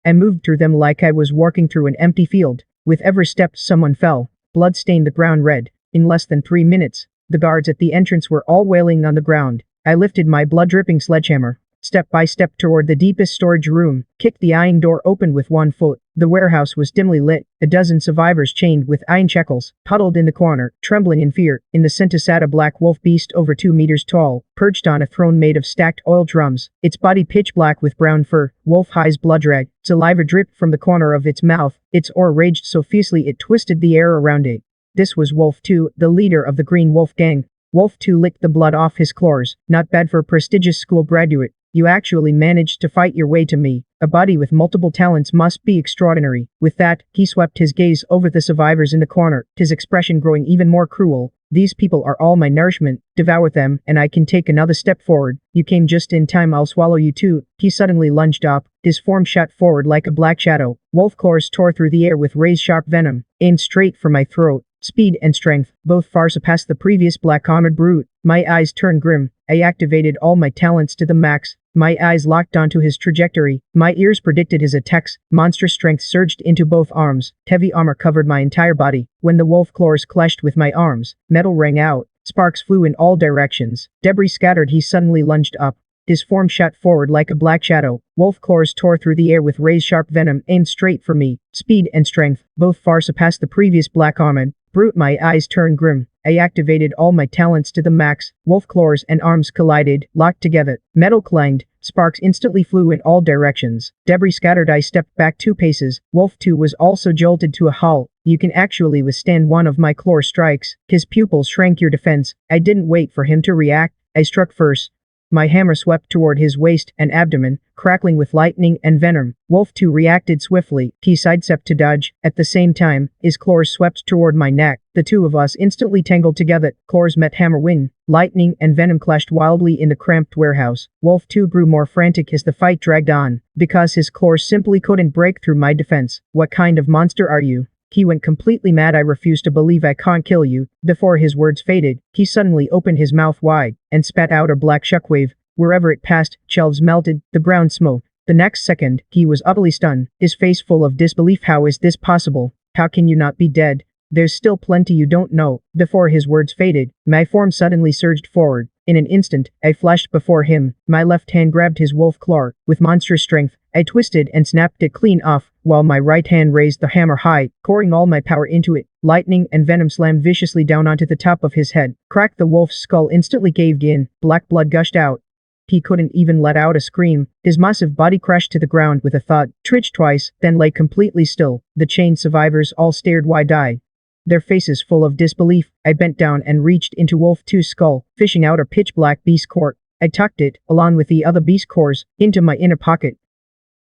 I moved through them like I was walking through an empty field. With every step, someone fell. Blood stained the ground red. In less than 3 minutes, the guards at the entrance were all wailing on the ground. I lifted my blood-dripping sledgehammer, step by step toward the deepest storage room, kicked the iron door open with one foot. The warehouse was dimly lit. A dozen survivors chained with iron shackles, huddled in the corner, trembling in fear. In the center sat a black wolf beast over 2 meters tall, perched on a throne made of stacked oil drums, its body pitch black with brown fur. Wolf eyes blood red, saliva dripped from the corner of its mouth. Its aura raged so fiercely it twisted the air around it. This was Wolf 2, the leader of the Green Wolf gang. Wolf 2 licked the blood off his claws. Not bad for a prestigious school graduate. You actually managed to fight your way to me. A body with multiple talents must be extraordinary. With that, he swept his gaze over the survivors in the corner, his expression growing even more cruel. These people are all my nourishment. Devour them, and I can take another step forward. You came just in time. I'll swallow you too. He suddenly lunged up. His form shot forward like a black shadow. Wolf claws tore through the air with razor-sharp venom, aimed straight for my throat. Speed and strength both far surpassed the previous black-armored brute. My eyes turned grim. I activated all my talents to the max. My eyes locked onto his trajectory. My ears predicted his attacks. Monstrous strength surged into both arms. Heavy armor covered my entire body. When the wolf claws clashed with my arms, metal rang out. Sparks flew in all directions. Debris scattered. He suddenly lunged up. His form shot forward like a black shadow. Wolf claws tore through the air with razor-sharp venom, aimed straight for me. Speed and strength both far surpassed the previous black-armored brute. My eyes turned grim. I activated all my talents to the max. Wolf claws and arms collided, locked together. Metal clanged. Sparks instantly flew in all directions. Debris scattered. I stepped back 2 paces. Wolf 2 was also jolted to a halt. You can actually withstand one of my claw strikes. His pupils shrank. Your defense. I didn't wait for him to react. I struck first. My hammer swept toward his waist and abdomen, crackling with lightning and venom. Wolf 2 reacted swiftly. He sidestepped to dodge. At the same time, his claws swept toward my neck. The two of us instantly tangled together. Claws met hammer wing. Lightning and venom clashed wildly in the cramped warehouse. Wolf 2 grew more frantic as the fight dragged on, because his claws simply couldn't break through my defense. What kind of monster are you? He went completely mad. I refuse to believe I can't kill you. Before his words faded, he suddenly opened his mouth wide and spat out a black shockwave. Wherever it passed, shelves melted, the ground smoked. The next second, he was utterly stunned, his face full of disbelief. How is this possible? How can you not be dead? There's still plenty you don't know. Before his words faded, my form suddenly surged forward. In an instant, I flashed before him. My left hand grabbed his wolf claw. With monstrous strength, I twisted and snapped it clean off, while my right hand raised the hammer high, pouring all my power into it. Lightning and venom slammed viciously down onto the top of his head. Cracked. The wolf's skull instantly caved in. Black blood gushed out. He couldn't even let out a scream. His massive body crashed to the ground with a thud, twitched twice, then lay completely still. The chained survivors all stared wide-eyed, their faces full of disbelief. I bent down and reached into Wolf 2's skull, fishing out a pitch-black beast core. I tucked it, along with the other beast cores, into my inner pocket,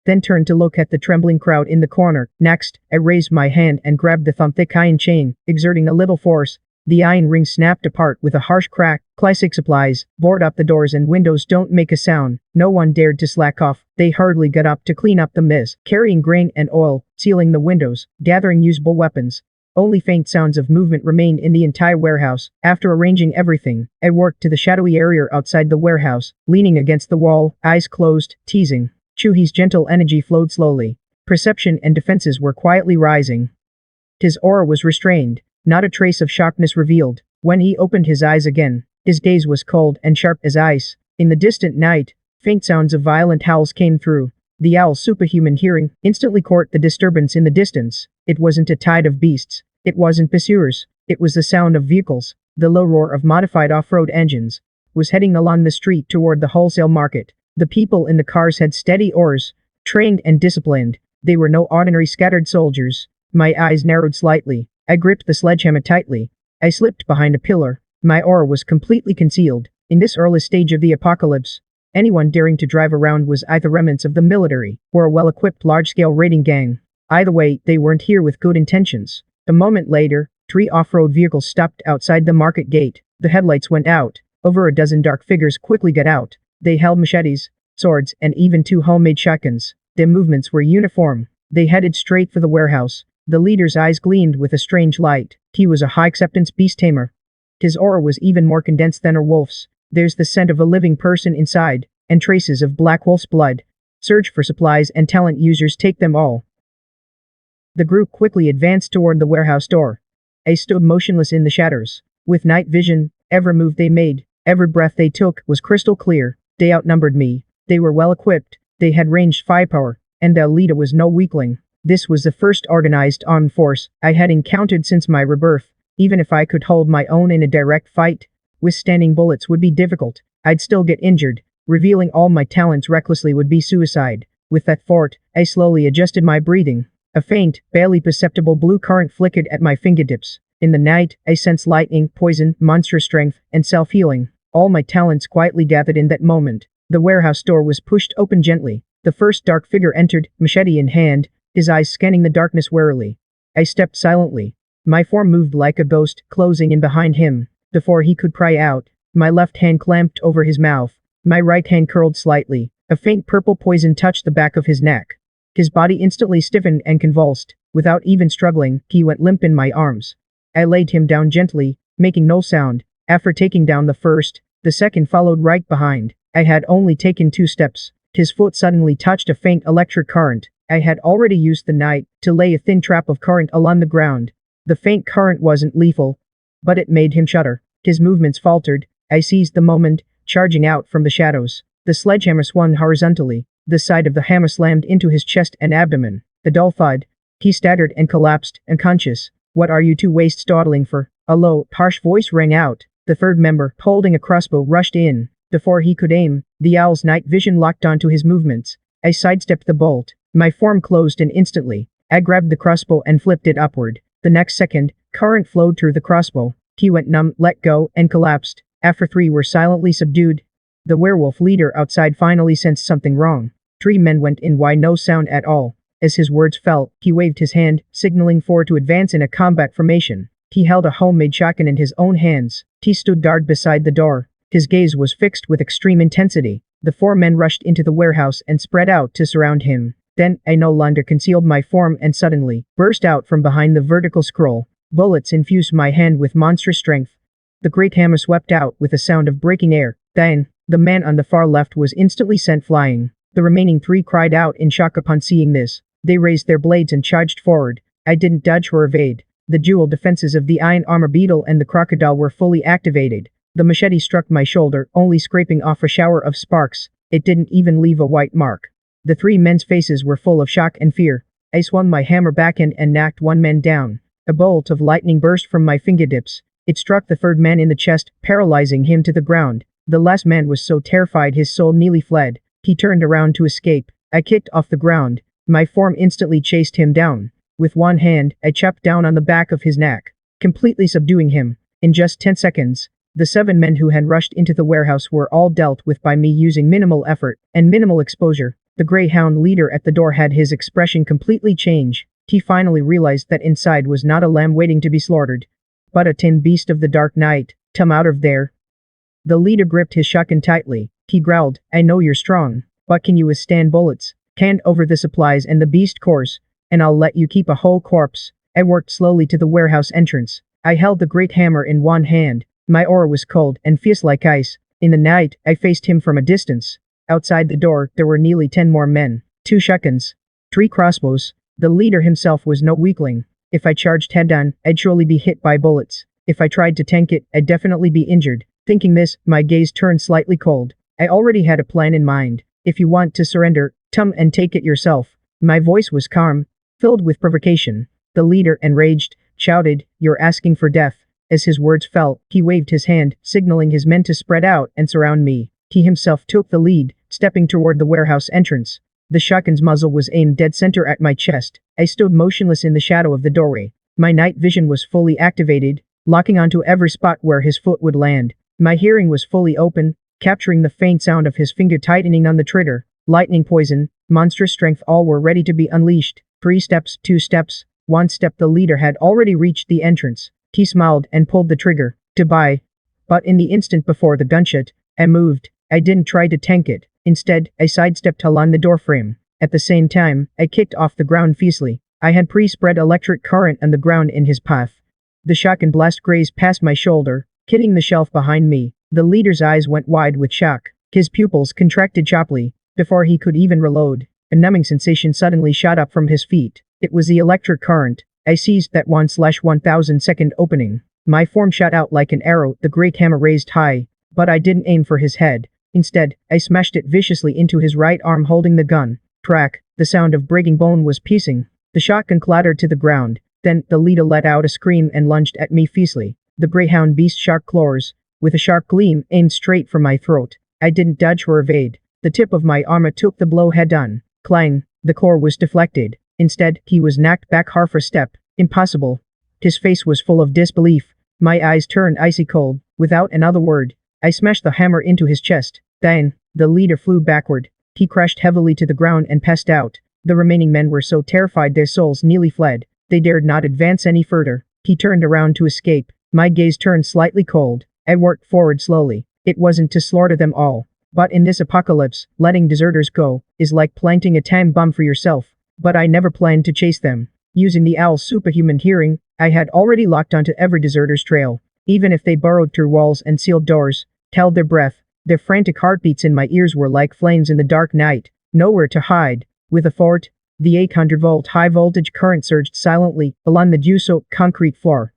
then turned to look at the trembling crowd in the corner. Next, I raised my hand and grabbed the thick iron chain, exerting a little force. The iron ring snapped apart with a harsh crack. Classic supplies, board up the doors and windows, don't make a sound. No one dared to slack off. They hurriedly got up to clean up the mess, carrying grain and oil, sealing the windows, gathering usable weapons. Only faint sounds of movement remained in the entire warehouse. After arranging everything, I worked to the shadowy area outside the warehouse, leaning against the wall, eyes closed, teasing. Chuhi's gentle energy flowed slowly. Perception and defenses were quietly rising. His aura was restrained, not a trace of sharpness revealed. When he opened his eyes again, his gaze was cold and sharp as ice. In the distant night, faint sounds of violent howls came through. The owl's superhuman hearing instantly caught the disturbance in the distance. It wasn't a tide of beasts. It wasn't pursuers. It was the sound of vehicles. The low roar of modified off-road engines was heading along the street toward the wholesale market. The people in the cars had steady oars, trained and disciplined. They were no ordinary scattered soldiers. My eyes narrowed slightly. I gripped the sledgehammer tightly. I slipped behind a pillar. My aura was completely concealed. In this early stage of the apocalypse, anyone daring to drive around was either remnants of the military or a well-equipped large-scale raiding gang. Either way, they weren't here with good intentions. A moment later, 3 off-road vehicles stopped outside the market gate. The headlights went out. Over a dozen dark figures quickly got out. They held machetes, swords, and even 2 homemade shotguns. Their movements were uniform. They headed straight for the warehouse. The leader's eyes gleamed with a strange light. He was a high-acceptance beast tamer. His aura was even more condensed than a wolf's. There's the scent of a living person inside, and traces of Black Wolf's blood. Search for supplies and talent users, take them all. The group quickly advanced toward the warehouse door. I stood motionless in the shadows. With night vision, every move they made, every breath they took was crystal clear. They outnumbered me. They were well equipped. They had ranged firepower, and their leader was no weakling. This was the first organized armed force I had encountered since my rebirth. Even if I could hold my own in a direct fight, withstanding bullets would be difficult. I'd still get injured. Revealing all my talents recklessly would be suicide. With that thought, I slowly adjusted my breathing. A faint, barely perceptible blue current flickered at my fingertips. In the night, I sensed lightning, poison, monstrous strength, and self-healing. All my talents quietly gathered in that moment. The warehouse door was pushed open gently. The first dark figure entered, machete in hand, his eyes scanning the darkness warily. I stepped silently. My form moved like a ghost, closing in behind him. Before he could cry out, my left hand clamped over his mouth. My right hand curled slightly. A faint purple poison touched the back of his neck. His body instantly stiffened and convulsed. Without even struggling, he went limp in my arms. I laid him down gently, making no sound. After taking down the first, the second followed right behind. I had only taken 2 steps. His foot suddenly touched a faint electric current. I had already used the knight to lay a thin trap of current along the ground. The faint current wasn't lethal, but it made him shudder. His movements faltered. I seized the moment, charging out from the shadows. The sledgehammer swung horizontally. The side of the hammer slammed into his chest and abdomen. A dull thud. He stuttered and collapsed, unconscious. "What are you two wastes dawdling for?" A low, harsh voice rang out. The third member, holding a crossbow, rushed in. Before he could aim, the owl's night vision locked onto his movements. I sidestepped the bolt. My form closed and instantly, I grabbed the crossbow and flipped it upward. The next second, current flowed through the crossbow. He went numb, let go, and collapsed. After 3 were silently subdued, the werewolf leader outside finally sensed something wrong. 3 men went in why no sound at all. As his words fell, he waved his hand, signaling 4 to advance in a combat formation. He held a homemade shotgun in his own hands. He stood guard beside the door. His gaze was fixed with extreme intensity. The 4 men rushed into the warehouse and spread out to surround him. Then, I no longer concealed my form and suddenly burst out from behind the vertical scroll. Bullets infused my hand with monstrous strength. The great hammer swept out with a sound of breaking air. Then, the man on the far left was instantly sent flying. The remaining 3 cried out in shock upon seeing this. They raised their blades and charged forward. I didn't dodge or evade. The dual defenses of the iron armor beetle and the crocodile were fully activated. The machete struck my shoulder, only scraping off a shower of sparks. It didn't even leave a white mark. The 3 men's faces were full of shock and fear. I swung my hammer backhand and knocked one man down. A bolt of lightning burst from my fingertips. It struck the 3rd man in the chest, paralyzing him to the ground. The last man was so terrified his soul nearly fled. He turned around to escape. I kicked off the ground. My form instantly chased him down. With one hand, I chopped down on the back of his neck, completely subduing him. In just 10 seconds, the 7 men who had rushed into the warehouse were all dealt with by me using minimal effort and minimal exposure. The greyhound leader at the door had his expression completely change. He finally realized that inside was not a lamb waiting to be slaughtered, but a tin beast of the dark night. "Come out of there." The leader gripped his shotgun tightly. He growled, "I know you're strong, but can you withstand bullets? Hand over the supplies and the beast cores, and I'll let you keep a whole corpse." I worked slowly to the warehouse entrance. I held the great hammer in one hand. My aura was cold and fierce like ice. In the night, I faced him from a distance. Outside the door, there were nearly 10 more men. 2 shotguns. 3 crossbows. The leader himself was no weakling. If I charged head-on, I'd surely be hit by bullets. If I tried to tank it, I'd definitely be injured. Thinking this, my gaze turned slightly cold. I already had a plan in mind. "If you want to surrender, come and take it yourself." My voice was calm, filled with provocation. The leader, enraged, shouted, "You're asking for death." As his words fell, he waved his hand, signaling his men to spread out and surround me. He himself took the lead, stepping toward the warehouse entrance. The shotgun's muzzle was aimed dead center at my chest. I stood motionless in the shadow of the doorway. My night vision was fully activated, locking onto every spot where his foot would land. My hearing was fully open, capturing the faint sound of his finger tightening on the trigger. Lightning, poison, monstrous strength, all were ready to be unleashed. 3 steps, 2 steps, 1 step. The leader had already reached the entrance. He smiled and pulled the trigger. To buy. But in the instant before the gunshot, I moved. I didn't try to tank it. Instead, I sidestepped along the doorframe. At the same time, I kicked off the ground fiercely. I had pre-spread electric current on the ground in his path. The shotgun blast grazed past my shoulder, hitting the shelf behind me. The leader's eyes went wide with shock. His pupils contracted sharply. Before he could even reload, a numbing sensation suddenly shot up from his feet. It was the electric current. I seized that 1/1000 second opening. My form shot out like an arrow, the great hammer raised high. But I didn't aim for his head. Instead, I smashed it viciously into his right arm holding the gun. Crack, the sound of breaking bone was piercing. The shotgun clattered to the ground. Then, the leader let out a scream and lunged at me fiercely. The greyhound beast's sharp claws, with a sharp gleam, aimed straight for my throat. I didn't dodge or evade. The tip of my armor took the blow head-on. Clang, the claw was deflected. Instead, he was knocked back half a step. Impossible. His face was full of disbelief. My eyes turned icy cold. Without another word, I smashed the hammer into his chest. Then, the leader flew backward. He crashed heavily to the ground and passed out. The remaining men were so terrified their souls nearly fled. They dared not advance any further. He turned around to escape. My gaze turned slightly cold. I worked forward slowly. It wasn't to slaughter them all. But in this apocalypse, letting deserters go is like planting a time bomb for yourself. But I never planned to chase them. Using the owl's superhuman hearing, I had already locked onto every deserter's trail. Even if they burrowed through walls and sealed doors, held their breath, their frantic heartbeats in my ears were like flames in the dark night. Nowhere to hide. With a fort, the 800-volt high-voltage current surged silently along the dew-soaked concrete floor.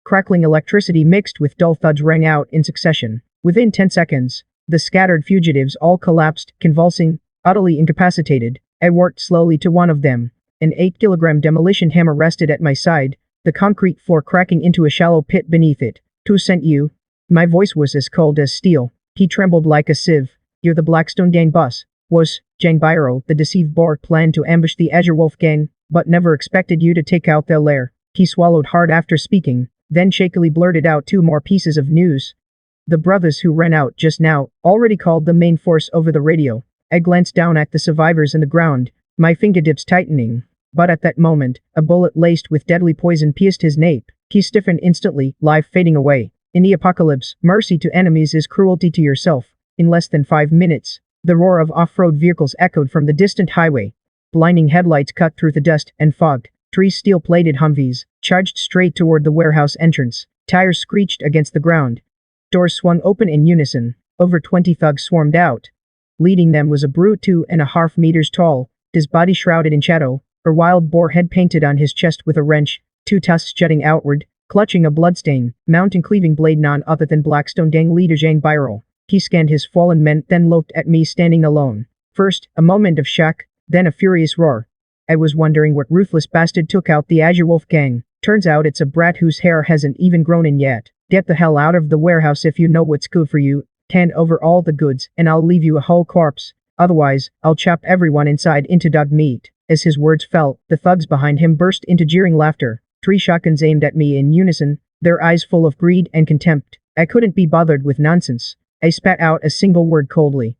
Crackling electricity mixed with dull thuds rang out in succession. Within 10 seconds, the scattered fugitives all collapsed, convulsing, utterly incapacitated. I worked slowly to one of them. An 8-kilogram demolition hammer rested at my side, the concrete floor cracking into a shallow pit beneath it. "Who sent you?" My voice was as cold as steel. He trembled like a sieve. "You're the Blackstone gang boss." Was Jangbiro, the deceived boar, planned to ambush the Azure Wolf gang, but never expected you to take out their lair. He swallowed hard after speaking, then shakily blurted out 2 more pieces of news. The brothers who ran out just now already called the main force over the radio. I glanced down at the survivors on the ground, my fingertips tightening. But at that moment, a bullet laced with deadly poison pierced his nape. He stiffened instantly, life fading away. In the apocalypse, mercy to enemies is cruelty to yourself. In less than 5 minutes, the roar of off-road vehicles echoed from the distant highway. Blinding headlights cut through the dust and fog. 3 steel-plated Humvees charged straight toward the warehouse entrance. Tires screeched against the ground. Doors swung open in unison. Over 20 thugs swarmed out. Leading them was a brute 2.5 meters tall, his body shrouded in shadow, a wild boar head painted on his chest with a wrench, 2 tusks jutting outward, clutching a bloodstain, mounting cleaving blade none other than Blackstone gang leader Jangbiro. He scanned his fallen men, then looked at me standing alone. First, a moment of shock, then a furious roar. I was wondering what ruthless bastard took out the Azure Wolf gang. Turns out it's a brat whose hair hasn't even grown in yet. Get the hell out of the warehouse if you know what's good for you. Hand over all the goods and I'll leave you a whole corpse. Otherwise, I'll chop everyone inside into dog meat. As his words fell, the thugs behind him burst into jeering laughter. 3 shotguns aimed at me in unison, their eyes full of greed and contempt. I couldn't be bothered with nonsense. I spat out a single word coldly.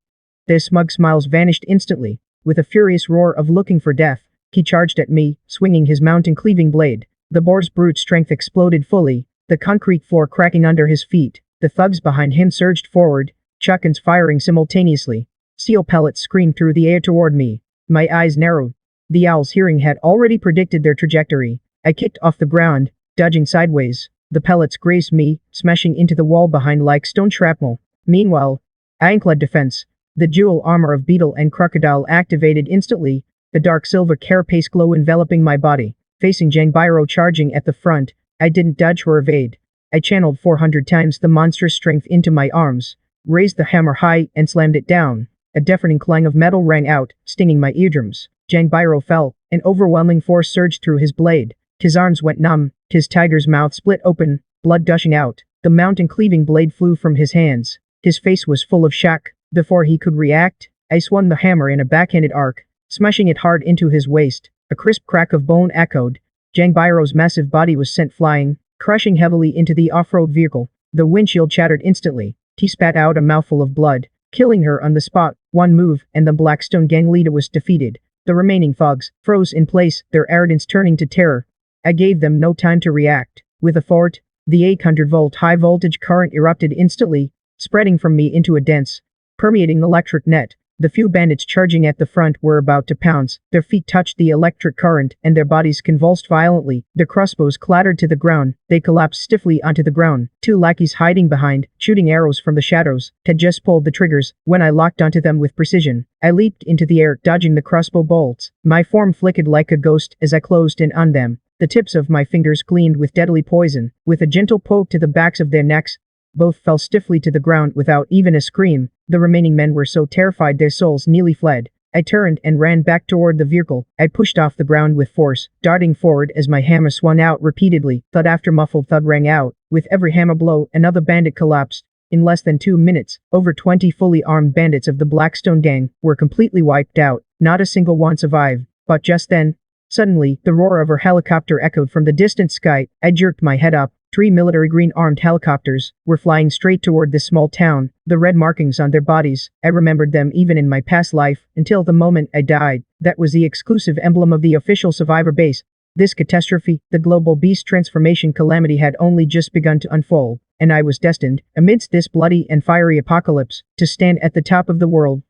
Their smug smiles vanished instantly. With a furious roar of looking for death, he charged at me, swinging his mounting cleaving blade. The boar's brute strength exploded fully, the concrete floor cracking under his feet. The thugs behind him surged forward, shotguns firing simultaneously. Steel pellets screamed through the air toward me. My eyes narrowed. The owl's hearing had already predicted their trajectory. I kicked off the ground, dodging sideways. The pellets grazed me, smashing into the wall behind like stone shrapnel. Meanwhile, ironclad defense. The dual armor of beetle and crocodile activated instantly, the dark silver carapace glow enveloping my body. Facing Jangbiro charging at the front, I didn't dodge or evade. I channeled 400 times the monstrous strength into my arms, raised the hammer high and slammed it down. A deafening clang of metal rang out, stinging my eardrums. Jangbiro fell, an overwhelming force surged through his blade. His arms went numb, his tiger's mouth split open, blood gushing out. The mounting cleaving blade flew from his hands. His face was full of shock. Before he could react, I swung the hammer in a backhanded arc, smashing it hard into his waist. A crisp crack of bone echoed. Jangbiro's massive body was sent flying, crashing heavily into the off-road vehicle. The windshield shattered instantly. He spat out a mouthful of blood, killing her on the spot. One move, and the Blackstone gang leader was defeated. The remaining thugs froze in place, their arrogance turning to terror. I gave them no time to react. With a fort, the 800-volt high-voltage current erupted instantly, spreading from me into a dense, permeating electric net. The few bandits charging at the front were about to pounce. Their feet touched the electric current, and their bodies convulsed violently. Their crossbows clattered to the ground. They collapsed stiffly onto the ground. 2 lackeys hiding behind, shooting arrows from the shadows, had just pulled the triggers when I locked onto them with precision. I leaped into the air, dodging the crossbow bolts. My form flickered like a ghost as I closed in on them. The tips of my fingers gleamed with deadly poison. With a gentle poke to the backs of their necks, both fell stiffly to the ground without even a scream. The remaining men were so terrified their souls nearly fled. I turned and ran back toward the vehicle. I pushed off the ground with force, darting forward as my hammer swung out repeatedly. Thud after muffled thud rang out. With every hammer blow, another bandit collapsed. In less than 2 minutes, over 20 fully armed bandits of the Blackstone gang were completely wiped out. Not a single one survived. But just then, suddenly, the roar of our helicopter echoed from the distant sky. I jerked my head up. 3 military green-armed helicopters were flying straight toward this small town. The red markings on their bodies, I remembered them even in my past life, until the moment I died. That was the exclusive emblem of the official survivor base. This catastrophe, the global beast transformation calamity, had only just begun to unfold, and I was destined, amidst this bloody and fiery apocalypse, to stand at the top of the world,